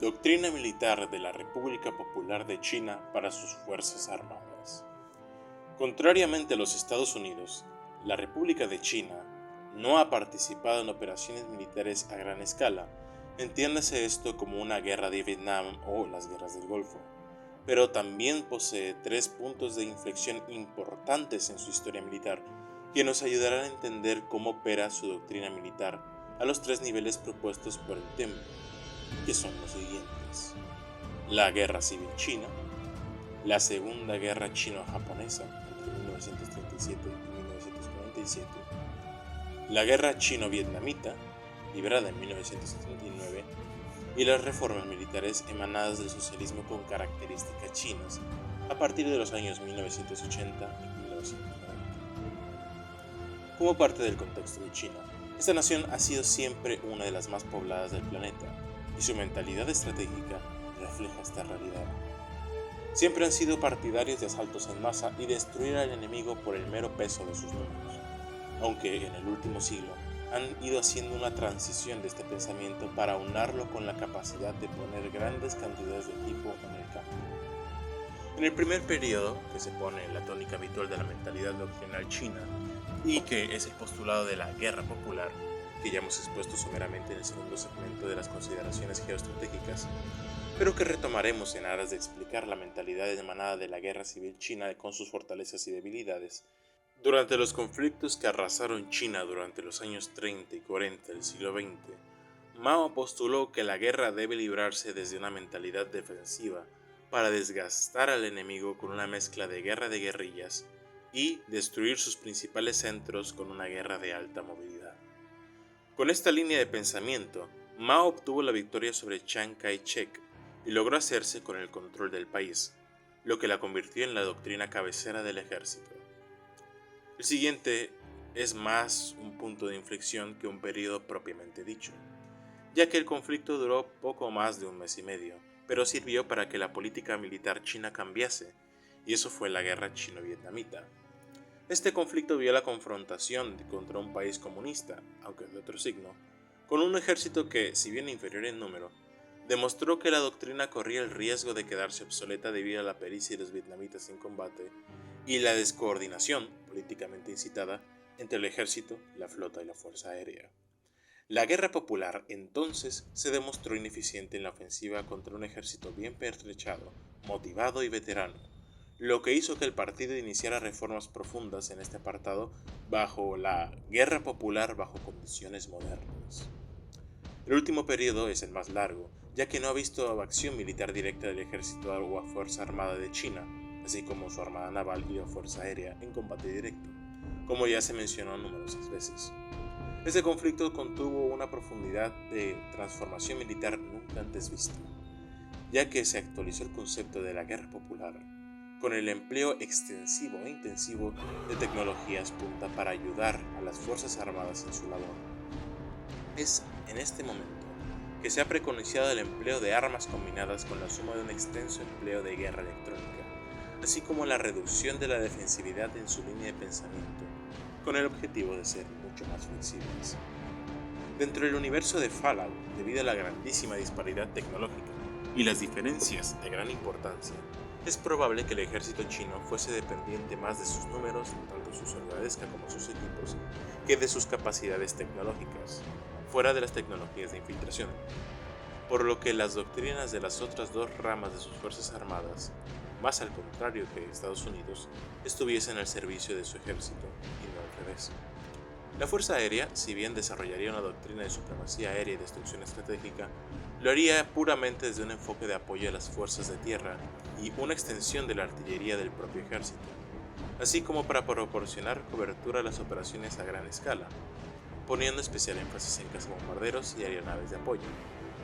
Doctrina militar de la República Popular de China para sus Fuerzas Armadas. Contrariamente a los Estados Unidos, la República de China no ha participado en operaciones militares a gran escala, entiéndase esto como una guerra de Vietnam o las guerras del Golfo, pero también posee 3 puntos de inflexión importantes en su historia militar que nos ayudarán a entender cómo opera su doctrina militar a los 3 niveles propuestos por el templo, que son los siguientes: la Guerra Civil China, la Segunda Guerra Chino-Japonesa entre 1937 y 1947, la Guerra Chino-Vietnamita, librada en 1979, y las reformas militares emanadas del socialismo con características chinas a partir de los años 1980 y 1990. Como parte del contexto de China, esta nación ha sido siempre una de las más pobladas del planeta, y su mentalidad estratégica refleja esta realidad. Siempre han sido partidarios de asaltos en masa y destruir al enemigo por el mero peso de sus números, aunque en el último siglo han ido haciendo una transición de este pensamiento para aunarlo con la capacidad de poner grandes cantidades de equipo en el campo. En el primer periodo, que se pone en la tónica habitual de la mentalidad doctrinal china, y que es el postulado de la guerra popular, que ya hemos expuesto someramente en el segundo segmento de las consideraciones geoestratégicas, pero que retomaremos en aras de explicar la mentalidad emanada de la guerra civil china con sus fortalezas y debilidades. Durante los conflictos que arrasaron China durante los años 30 y 40 del siglo XX, Mao postuló que la guerra debe librarse desde una mentalidad defensiva para desgastar al enemigo con una mezcla de guerra de guerrillas y destruir sus principales centros con una guerra de alta movilidad. Con esta línea de pensamiento, Mao obtuvo la victoria sobre Chiang Kai-shek y logró hacerse con el control del país, lo que la convirtió en la doctrina cabecera del ejército. El siguiente es más un punto de inflexión que un periodo propiamente dicho, ya que el conflicto duró poco más de un mes y medio, pero sirvió para que la política militar china cambiase, y eso fue la guerra chino-vietnamita. Este conflicto vio la confrontación contra un país comunista, aunque de otro signo, con un ejército que, si bien inferior en número, demostró que la doctrina corría el riesgo de quedarse obsoleta debido a la pericia de los vietnamitas en combate y la descoordinación, políticamente incitada, entre el ejército, la flota y la fuerza aérea. La guerra popular entonces se demostró ineficiente en la ofensiva contra un ejército bien pertrechado, motivado y veterano, lo que hizo que el partido iniciara reformas profundas en este apartado bajo la guerra popular bajo condiciones modernas. El último periodo es el más largo, ya que no ha visto acción militar directa del ejército o Fuerza Armada de China, así como su armada naval y la fuerza aérea en combate directo, como ya se mencionó numerosas veces. Este conflicto contuvo una profundidad de transformación militar nunca antes vista, ya que se actualizó el concepto de la guerra popular, con el empleo extensivo e intensivo de tecnologías punta para ayudar a las Fuerzas Armadas en su labor. Es en este momento que se ha preconizado el empleo de armas combinadas con la suma de un extenso empleo de guerra electrónica, así como la reducción de la defensividad en su línea de pensamiento, con el objetivo de ser mucho más flexibles. Dentro del universo de Fallout, debido a la grandísima disparidad tecnológica y las diferencias de gran importancia, es probable que el ejército chino fuese dependiente más de sus números, tanto su soldadesca como sus equipos, que de sus capacidades tecnológicas, fuera de las tecnologías de infiltración, por lo que las doctrinas de las otras 2 ramas de sus fuerzas armadas, más al contrario que Estados Unidos, estuviesen al servicio de su ejército y no al revés. La Fuerza Aérea, si bien desarrollaría una doctrina de supremacía aérea y destrucción estratégica, lo haría puramente desde un enfoque de apoyo a las fuerzas de tierra y una extensión de la artillería del propio ejército, así como para proporcionar cobertura a las operaciones a gran escala, poniendo especial énfasis en cazabombarderos y aeronaves de apoyo,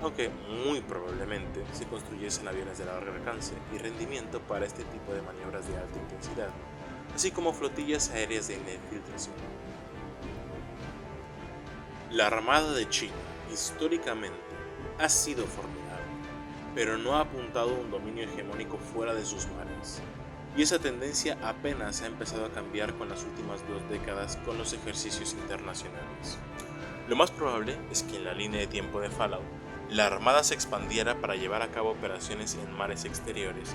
aunque muy probablemente se construyesen aviones de largo alcance y rendimiento para este tipo de maniobras de alta intensidad, así como flotillas aéreas de infiltración. La Armada de China, históricamente, ha sido formidable, pero no ha apuntado a un dominio hegemónico fuera de sus mares, y esa tendencia apenas ha empezado a cambiar con las últimas 2 décadas con los ejercicios internacionales. Lo más probable es que en la línea de tiempo de Fallout, la Armada se expandiera para llevar a cabo operaciones en mares exteriores,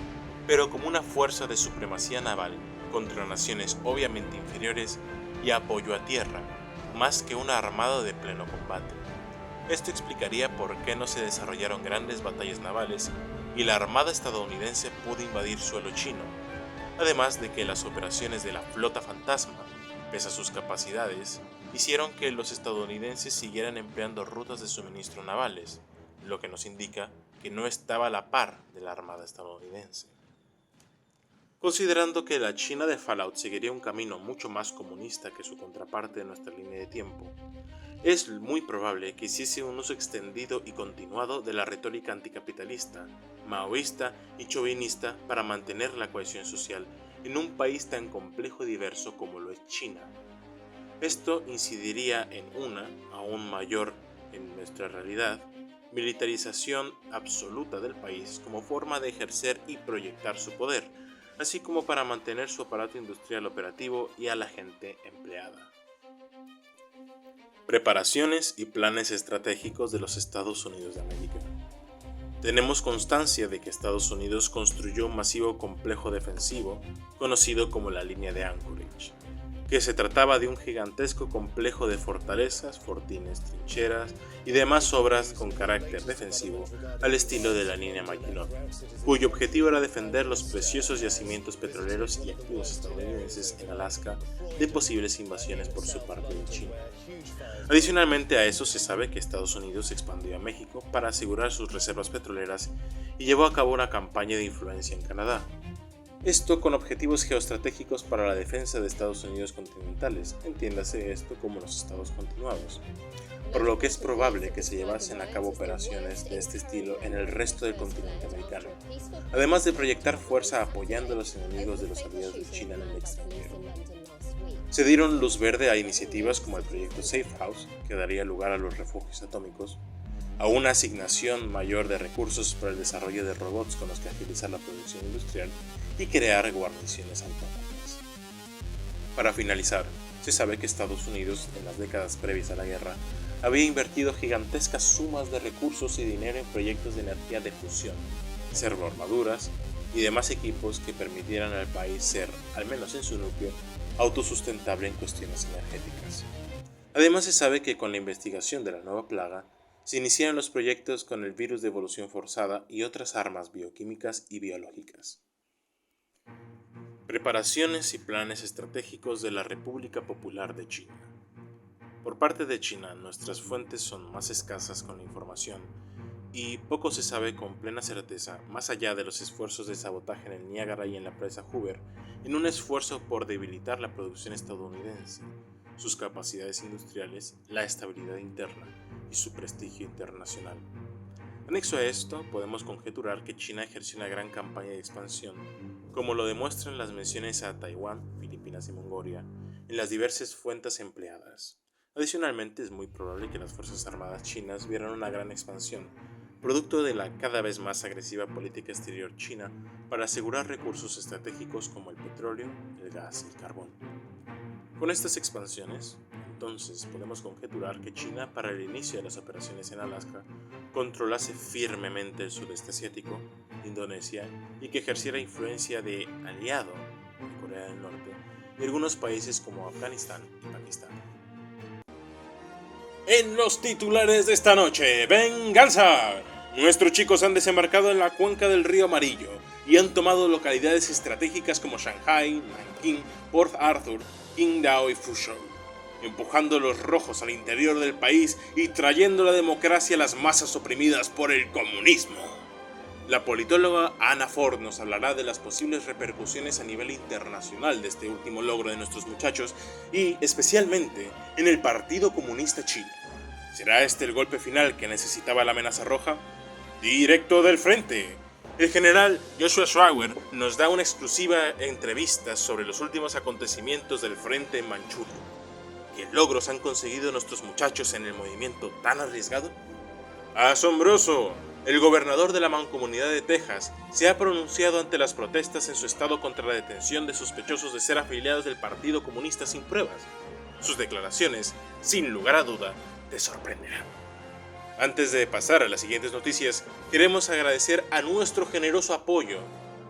pero como una fuerza de supremacía naval contra naciones obviamente inferiores y apoyo a tierra, más que una armada de pleno combate. Esto explicaría por qué no se desarrollaron grandes batallas navales y la Armada estadounidense pudo invadir suelo chino, además de que las operaciones de la Flota Fantasma, pese a sus capacidades, hicieron que los estadounidenses siguieran empleando rutas de suministro navales, lo que nos indica que no estaba a la par de la Armada estadounidense. Considerando que la China de Fallout seguiría un camino mucho más comunista que su contraparte en nuestra línea de tiempo, es muy probable que hiciese un uso extendido y continuado de la retórica anticapitalista, maoísta y chauvinista para mantener la cohesión social en un país tan complejo y diverso como lo es China. Esto incidiría en una, aún mayor en nuestra realidad, militarización absoluta del país como forma de ejercer y proyectar su poder, así como para mantener su aparato industrial operativo y a la gente empleada. Preparaciones y planes estratégicos de los Estados Unidos de América. Tenemos constancia de que Estados Unidos construyó un masivo complejo defensivo conocido como la Línea de Anchorage, que se trataba de un gigantesco complejo de fortalezas, fortines, trincheras y demás obras con carácter defensivo al estilo de la Línea Maginot, cuyo objetivo era defender los preciosos yacimientos petroleros y activos estadounidenses en Alaska de posibles invasiones por su parte de China. Adicionalmente a eso se sabe que Estados Unidos se expandió a México para asegurar sus reservas petroleras y llevó a cabo una campaña de influencia en Canadá. Esto con objetivos geoestratégicos para la defensa de Estados Unidos continentales, entiéndase esto como los estados continuados, por lo que es probable que se llevasen a cabo operaciones de este estilo en el resto del continente americano, además de proyectar fuerza apoyando a los enemigos de los aliados de China en el extranjero. Se dieron luz verde a iniciativas como el proyecto Safe House, que daría lugar a los refugios atómicos, a una asignación mayor de recursos para el desarrollo de robots con los que agilizar la producción industrial y crear guarniciones autónomas. Para finalizar, se sabe que Estados Unidos, en las décadas previas a la guerra, había invertido gigantescas sumas de recursos y dinero en proyectos de energía de fusión, servoarmaduras y demás equipos que permitieran al país ser, al menos en su núcleo, autosustentable en cuestiones energéticas. Además se sabe que con la investigación de la nueva plaga, se iniciaron los proyectos con el virus de evolución forzada y otras armas bioquímicas y biológicas. Preparaciones y planes estratégicos de la República Popular de China. Por parte de China, nuestras fuentes son más escasas con la información y poco se sabe con plena certeza, más allá de los esfuerzos de sabotaje en el Niágara y en la presa Hoover, en un esfuerzo por debilitar la producción estadounidense, sus capacidades industriales, la estabilidad interna y su prestigio internacional. Anexo a esto, podemos conjeturar que China ejerció una gran campaña de expansión, como lo demuestran las menciones a Taiwán, Filipinas y Mongolia, en las diversas fuentes empleadas. Adicionalmente, es muy probable que las Fuerzas Armadas chinas vieran una gran expansión, producto de la cada vez más agresiva política exterior china para asegurar recursos estratégicos como el petróleo, el gas y el carbón. Con estas expansiones, entonces podemos conjeturar que China, para el inicio de las operaciones en Alaska, controlase firmemente el sudeste asiático, Indonesia, y que ejerciera influencia de aliado de Corea del Norte y algunos países como Afganistán y Pakistán. En los titulares de esta noche, ¡venganza! Nuestros chicos han desembarcado en la cuenca del río Amarillo y han tomado localidades estratégicas como Shanghai, Nanking, Port Arthur, Qingdao y Fuzhou, empujando a los rojos al interior del país y trayendo la democracia a las masas oprimidas por el comunismo. La politóloga Anna Ford nos hablará de las posibles repercusiones a nivel internacional de este último logro de nuestros muchachos y, especialmente, en el Partido Comunista Chino. ¿Será este el golpe final que necesitaba la amenaza roja? Directo del frente. El general Joshua Schauer nos da una exclusiva entrevista sobre los últimos acontecimientos del frente en Manchuria. ¿Qué logros han conseguido nuestros muchachos en el movimiento tan arriesgado? ¡Asombroso! El gobernador de la Mancomunidad de Texas se ha pronunciado ante las protestas en su estado contra la detención de sospechosos de ser afiliados del Partido Comunista sin pruebas. Sus declaraciones, sin lugar a duda, te sorprenderán. Antes de pasar a las siguientes noticias, queremos agradecer a nuestro generoso apoyo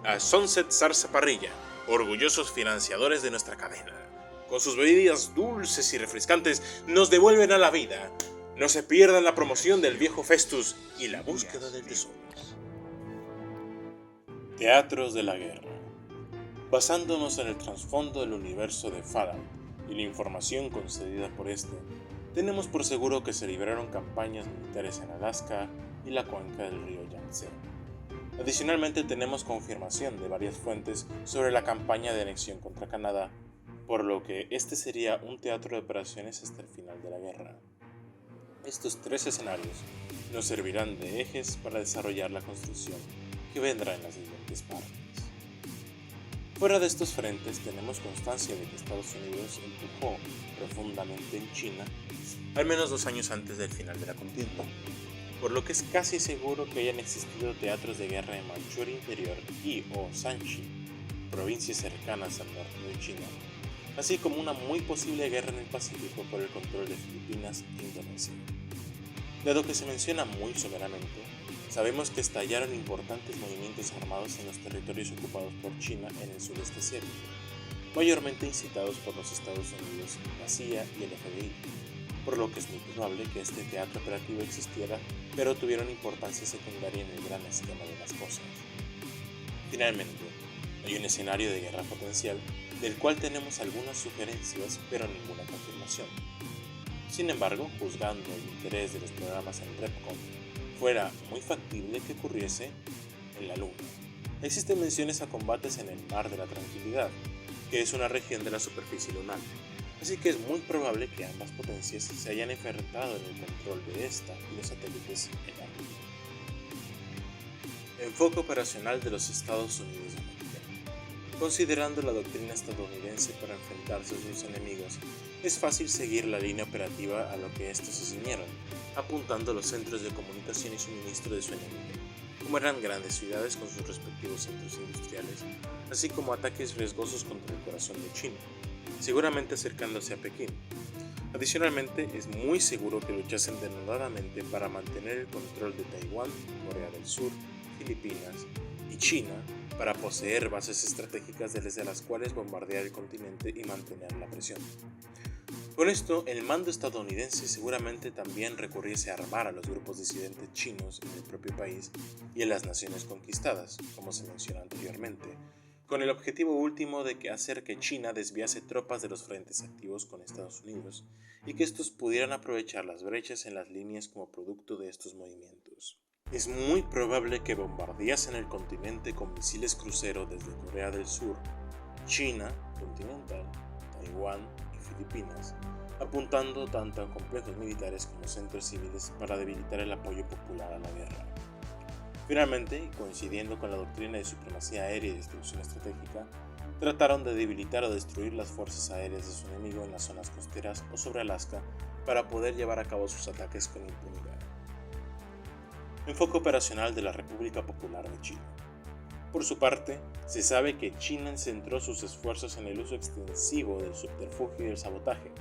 a Sunset Zarza Parrilla, orgullosos financiadores de nuestra cadena. Con sus bebidas dulces y refrescantes nos devuelven a la vida. No se pierdan la promoción del viejo Festus y la búsqueda del tesoro. Teatros de la guerra. Basándonos en el trasfondo del universo de Fallout y la información concedida por este, tenemos por seguro que se libraron campañas militares en Alaska y la cuenca del río Yangtze. Adicionalmente tenemos confirmación de varias fuentes sobre la campaña de anexión contra Canadá, por lo que este sería un teatro de operaciones hasta el final de la guerra. Estos tres escenarios nos servirán de ejes para desarrollar la construcción que vendrá en las siguientes partes. Fuera de estos frentes tenemos constancia de que Estados Unidos empujó profundamente en China al menos 2 años antes del final de la contienda, por lo que es casi seguro que hayan existido teatros de guerra en Manchuria Interior y o Shanxi, provincias cercanas al norte de China, así como una muy posible guerra en el Pacífico por el control de Filipinas e Indonesia. Dado que se menciona muy someramente, sabemos que estallaron importantes movimientos armados en los territorios ocupados por China en el sudeste asiático, mayormente incitados por los Estados Unidos, la CIA y el FBI, por lo que es muy probable que este teatro operativo existiera, pero tuvieron importancia secundaria en el gran esquema de las cosas. Finalmente, hay un escenario de guerra potencial del cual tenemos algunas sugerencias, pero ninguna confirmación. Sin embargo, juzgando el interés de los programas en REPCONN, fuera muy factible que ocurriese en la Luna. Existen menciones a combates en el Mar de la Tranquilidad, que es una región de la superficie lunar, así que es muy probable que ambas potencias se hayan enfrentado en el control de esta y los satélites en la Luna. Enfoque operacional de los Estados Unidos de América. Considerando la doctrina estadounidense para enfrentarse a sus enemigos, es fácil seguir la línea operativa a lo que estos se ciñeron, apuntando a los centros de comunicación y suministro de su enemigo, como eran grandes ciudades con sus respectivos centros industriales, así como ataques riesgosos contra el corazón de China, seguramente acercándose a Pekín. Adicionalmente, es muy seguro que luchasen denodadamente para mantener el control de Taiwán, Corea del Sur, Filipinas y China, para poseer bases estratégicas desde las cuales bombardear el continente y mantener la presión. Con esto, el mando estadounidense seguramente también recurriese a armar a los grupos disidentes chinos en el propio país y en las naciones conquistadas, como se mencionó anteriormente, con el objetivo último de hacer que China desviase tropas de los frentes activos con Estados Unidos y que estos pudieran aprovechar las brechas en las líneas como producto de estos movimientos. Es muy probable que bombardeasen el continente con misiles crucero desde Corea del Sur, China continental, Taiwán y Filipinas, apuntando tanto a complejos militares como centros civiles para debilitar el apoyo popular a la guerra. Finalmente, coincidiendo con la doctrina de supremacía aérea y destrucción estratégica, trataron de debilitar o destruir las fuerzas aéreas de su enemigo en las zonas costeras o sobre Alaska para poder llevar a cabo sus ataques con impunidad. Enfoque operacional de la República Popular de China. Por su parte, se sabe que China centró sus esfuerzos en el uso extensivo del subterfugio y el sabotaje,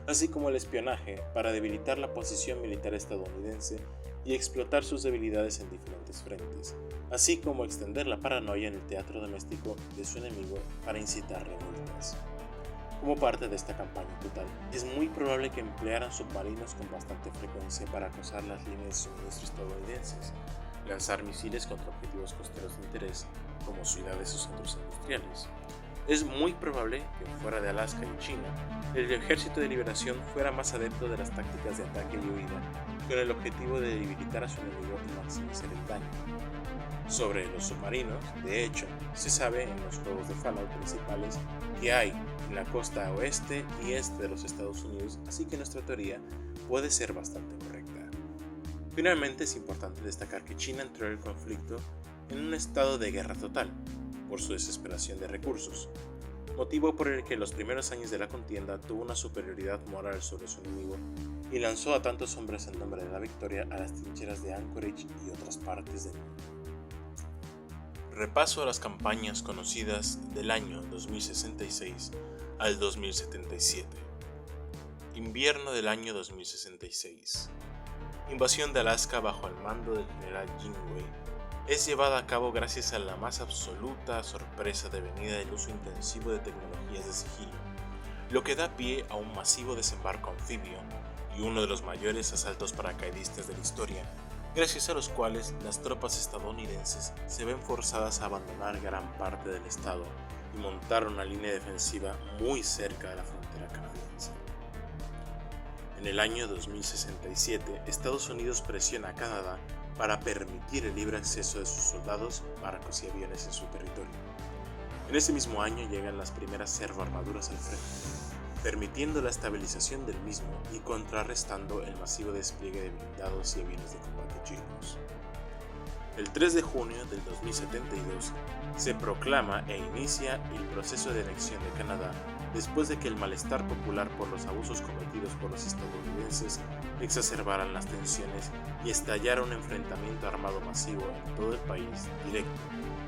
así como el espionaje para debilitar la posición militar estadounidense y explotar sus debilidades en diferentes frentes, así como extender la paranoia en el teatro doméstico de su enemigo para incitar revueltas. Como parte de esta campaña total, es muy probable que emplearan submarinos con bastante frecuencia para acosar las líneas de suministro estadounidenses, lanzar misiles contra objetivos costeros de interés, como ciudades o centros industriales. Es muy probable que fuera de Alaska y China, el Ejército de Liberación fuera más adepto de las tácticas de ataque y huida, con el objetivo de debilitar a su enemigo y maximizar el daño. Sobre los submarinos, de hecho, se sabe en los juegos de Fallout principales que hay en la costa oeste y este de los Estados Unidos, así que nuestra teoría puede ser bastante correcta. Finalmente, es importante destacar que China entró en el conflicto en un estado de guerra total, por su desesperación de recursos, motivo por el que en los primeros años de la contienda tuvo una superioridad moral sobre su enemigo y lanzó a tantos hombres en nombre de la victoria a las trincheras de Anchorage y otras partes del mundo. Repaso a las campañas conocidas del año 2066 al 2077. Invierno del año 2066. Invasión de Alaska bajo el mando del general Janeway es llevada a cabo gracias a la más absoluta sorpresa devenida del uso intensivo de tecnologías de sigilo, lo que da pie a un masivo desembarco anfibio y uno de los mayores asaltos paracaidistas de la historia, gracias a los cuales las tropas estadounidenses se ven forzadas a abandonar gran parte del estado y montar una línea defensiva muy cerca de la frontera canadiense. En el año 2067, Estados Unidos presiona a Canadá para permitir el libre acceso de sus soldados, barcos y aviones en su territorio. En ese mismo año llegan las primeras servoarmaduras al frente, permitiendo la estabilización del mismo y contrarrestando el masivo despliegue de blindados y aviones de combate chinos. El 3 de junio del 2072 se proclama e inicia el proceso de anexión de Canadá después de que el malestar popular por los abusos cometidos por los estadounidenses exacerbaran las tensiones y estallara un enfrentamiento armado masivo en todo el país directo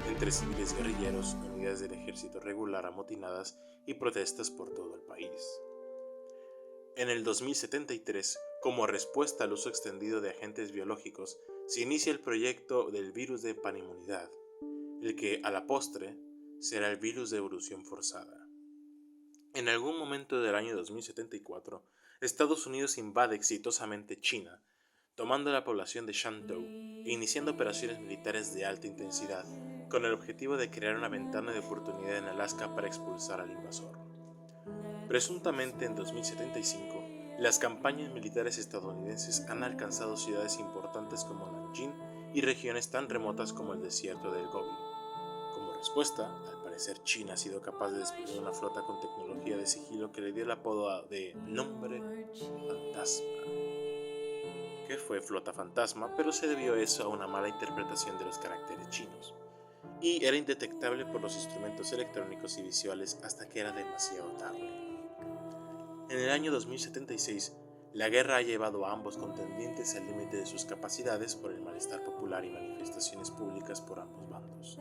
entre civiles guerrilleros, unidades del ejército regular amotinadas y protestas por todo el país. En el 2073, como respuesta al uso extendido de agentes biológicos, se inicia el proyecto del virus de paninmunidad, el que, a la postre, será el virus de evolución forzada. En algún momento del año 2074, Estados Unidos invade exitosamente China, tomando la población de Shantou e iniciando operaciones militares de alta intensidad, con el objetivo de crear una ventana de oportunidad en Alaska para expulsar al invasor. Presuntamente en 2075, las campañas militares estadounidenses han alcanzado ciudades importantes como Nanjing y regiones tan remotas como el desierto del Gobi. Como respuesta, al parecer China ha sido capaz de desplegar una flota con tecnología de sigilo que le dio el apodo de Nombre Fantasma, que fue flota fantasma, pero se debió eso a una mala interpretación de los caracteres chinos, y era indetectable por los instrumentos electrónicos y visuales hasta que era demasiado tarde. En el año 2076, la guerra ha llevado a ambos contendientes al límite de sus capacidades por el malestar popular y manifestaciones públicas por ambos bandos.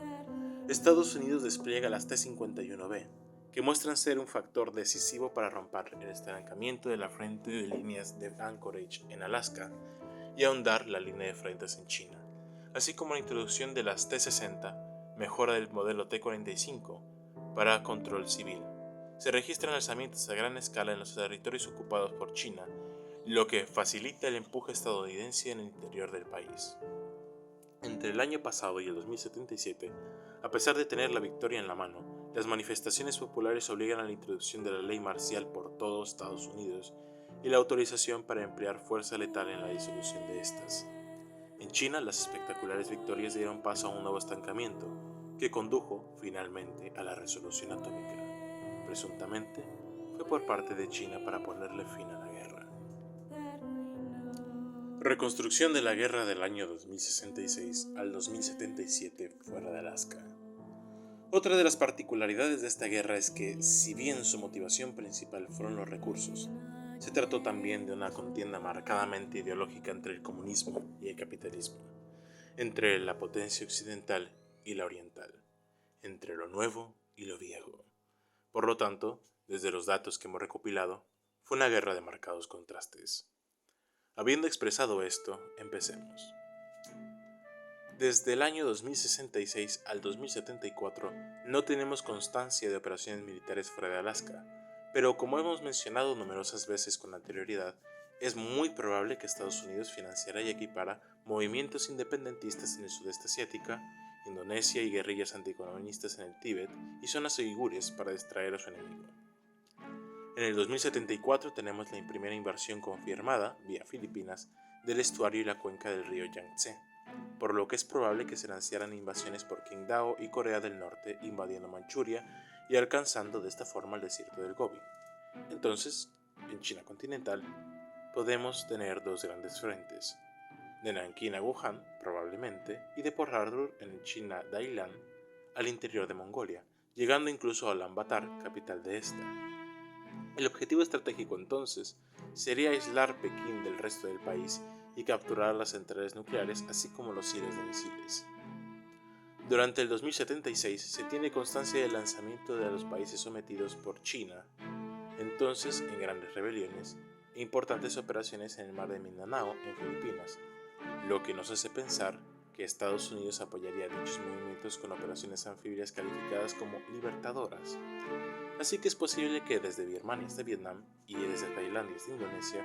Estados Unidos despliega las T-51B, que muestran ser un factor decisivo para romper el estancamiento de la frente de líneas de Anchorage en Alaska y ahondar la línea de frentes en China, así como la introducción de las T-60, mejora del modelo T-45, para control civil. Se registran alzamientos a gran escala en los territorios ocupados por China, lo que facilita el empuje estadounidense en el interior del país. Entre el año pasado y el 2077, a pesar de tener la victoria en la mano, las manifestaciones populares obligan a la introducción de la ley marcial por todo Estados Unidos y la autorización para emplear fuerza letal en la disolución de estas. En China, las espectaculares victorias dieron paso a un nuevo estancamiento, que condujo, finalmente, a la resolución atómica. Presuntamente, fue por parte de China para ponerle fin a la guerra. Reconstrucción de la guerra del año 2066 al 2077 fuera de Alaska. Otra de las particularidades de esta guerra es que, si bien su motivación principal fueron los recursos, se trató también de una contienda marcadamente ideológica entre el comunismo y el capitalismo, entre la potencia occidental y la oriental, entre lo nuevo y lo viejo. Por lo tanto, desde los datos que hemos recopilado, fue una guerra de marcados contrastes. Habiendo expresado esto, empecemos. Desde el año 2066 al 2074 no tenemos constancia de operaciones militares fuera de Alaska, pero como hemos mencionado numerosas veces con anterioridad, es muy probable que Estados Unidos financiara y equipara movimientos independentistas en el sudeste asiático, Indonesia y guerrillas anticomunistas en el Tíbet y zonas uigures para distraer a su enemigo. En el 2074 tenemos la primera invasión confirmada, vía Filipinas, del estuario y la cuenca del río Yangtze, por lo que es probable que se lanzaran invasiones por Qingdao y Corea del Norte invadiendo Manchuria y alcanzando de esta forma el desierto del Gobi. Entonces, en China continental, podemos tener dos grandes frentes. de Nankín a Wuhan, probablemente, y de Port Arthur en China Dailan, al interior de Mongolia, llegando incluso a Ulaanbaatar, capital de esta. El objetivo estratégico entonces sería aislar Pekín del resto del país y capturar las centrales nucleares así como los hilos de misiles. Durante el 2076 se tiene constancia del lanzamiento de los países sometidos por China, entonces en grandes rebeliones, e importantes operaciones en el mar de Mindanao, en Filipinas, lo que nos hace pensar que Estados Unidos apoyaría dichos movimientos con operaciones anfibias calificadas como libertadoras. Así que es posible que desde Birmania hasta Vietnam y desde Tailandia hasta Indonesia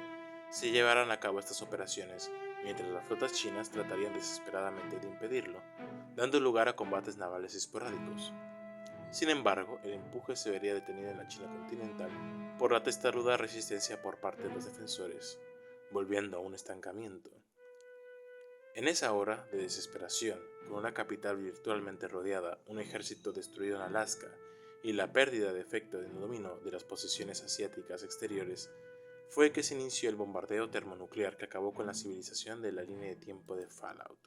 se llevaran a cabo estas operaciones, mientras las flotas chinas tratarían desesperadamente de impedirlo, dando lugar a combates navales esporádicos. Sin embargo, el empuje se vería detenido en la China continental por la testaruda resistencia por parte de los defensores, volviendo a un estancamiento. En esa hora de desesperación, con una capital virtualmente rodeada, un ejército destruido en Alaska y la pérdida de efecto de dominio de las posesiones asiáticas exteriores, fue que se inició el bombardeo termonuclear que acabó con la civilización de la línea de tiempo de Fallout.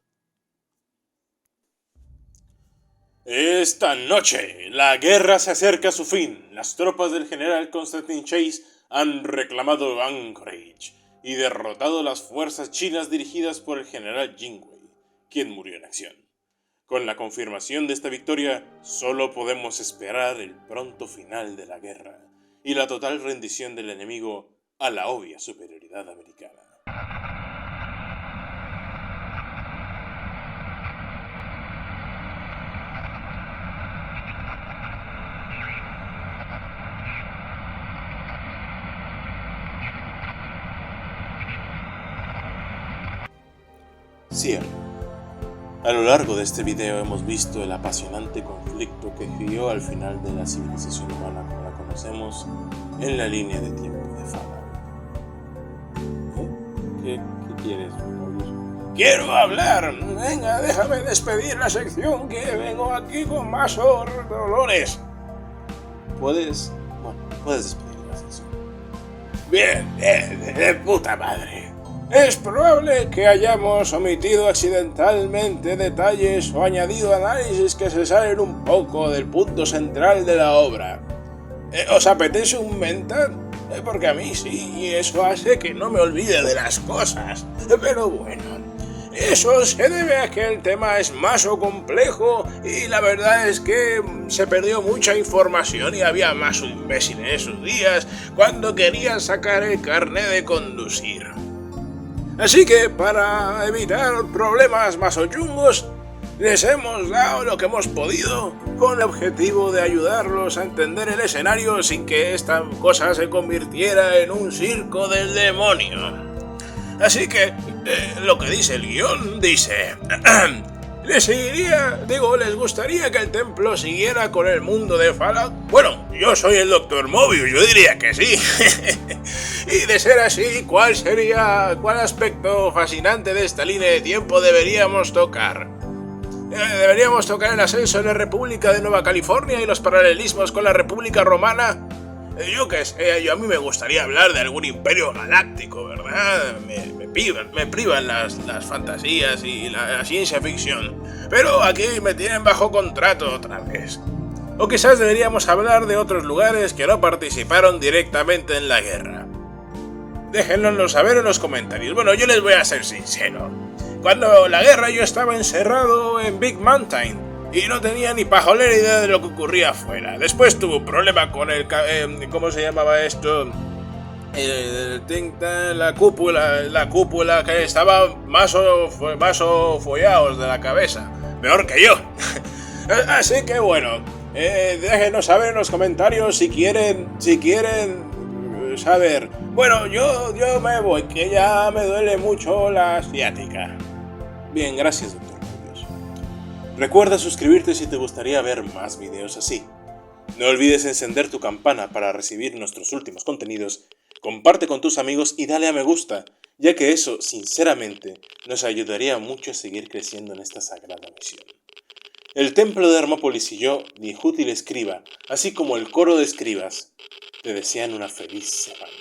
Esta noche, la guerra se acerca a su fin. Las tropas del general Constantine Chase han reclamado Anchorage y derrotado las fuerzas chinas dirigidas por el general Jingwei, quien murió en acción. Con la confirmación de esta victoria, solo podemos esperar el pronto final de la guerra y la total rendición del enemigo a la obvia superioridad americana. Cierre. A lo largo de este video hemos visto el apasionante conflicto que guió al final de la civilización humana como la conocemos en la línea de tiempo de Fallout. ¿Qué quieres, Mobius? Quiero hablar. Venga, déjame despedir la sección que vengo aquí con más dolores. Puedes despedir la sección. Bien, de puta madre. Es probable que hayamos omitido accidentalmente detalles o añadido análisis que se salen un poco del punto central de la obra. ¿Os apetece un mental? Porque a mí sí, y eso hace que no me olvide de las cosas. Pero bueno, eso se debe a que el tema es más o complejo y la verdad es que se perdió mucha información y había más imbécil en esos días cuando querían sacar el carnet de conducir. Así que, para evitar problemas más o chungos, les hemos dado lo que hemos podido con el objetivo de ayudarlos a entender el escenario sin que esta cosa se convirtiera en un circo del demonio. Así que, lo que dice el guión dice... ¿Les gustaría que el templo siguiera con el mundo de Fallout? Bueno, yo soy el Dr. Mobius, yo diría que sí. Y de ser así, ¿cuál aspecto fascinante de esta línea de tiempo deberíamos tocar? ¿Deberíamos tocar el ascenso de la República de Nueva California y los paralelismos con la República Romana? Yo qué sé, a mí me gustaría hablar de algún imperio galáctico, ¿verdad? Me privan las fantasías y la ciencia ficción. Pero aquí me tienen bajo contrato otra vez. O quizás deberíamos hablar de otros lugares que no participaron directamente en la guerra. Déjenlo saber en los comentarios. Bueno, yo les voy a ser sincero. Cuando la guerra yo estaba encerrado en Big Mountain y no tenía ni pajolera idea de lo que ocurría afuera. Después tuve un problema con el... ¿cómo se llamaba esto? La cúpula que estaba más o follados de la cabeza. Peor que yo. Así que bueno, déjenos saber en los comentarios si quieren saber. Bueno, yo me voy, que ya me duele mucho la asiática. Bien, gracias, Dr. Mobius. Recuerda suscribirte si te gustaría ver más videos así. No olvides encender tu campana para recibir nuestros últimos contenidos, comparte con tus amigos y dale a me gusta, ya que eso, sinceramente, nos ayudaría mucho a seguir creciendo en esta sagrada misión. El templo de Hermópolis y yo, Diehut el escriba, así como el coro de escribas, te desean una feliz semana.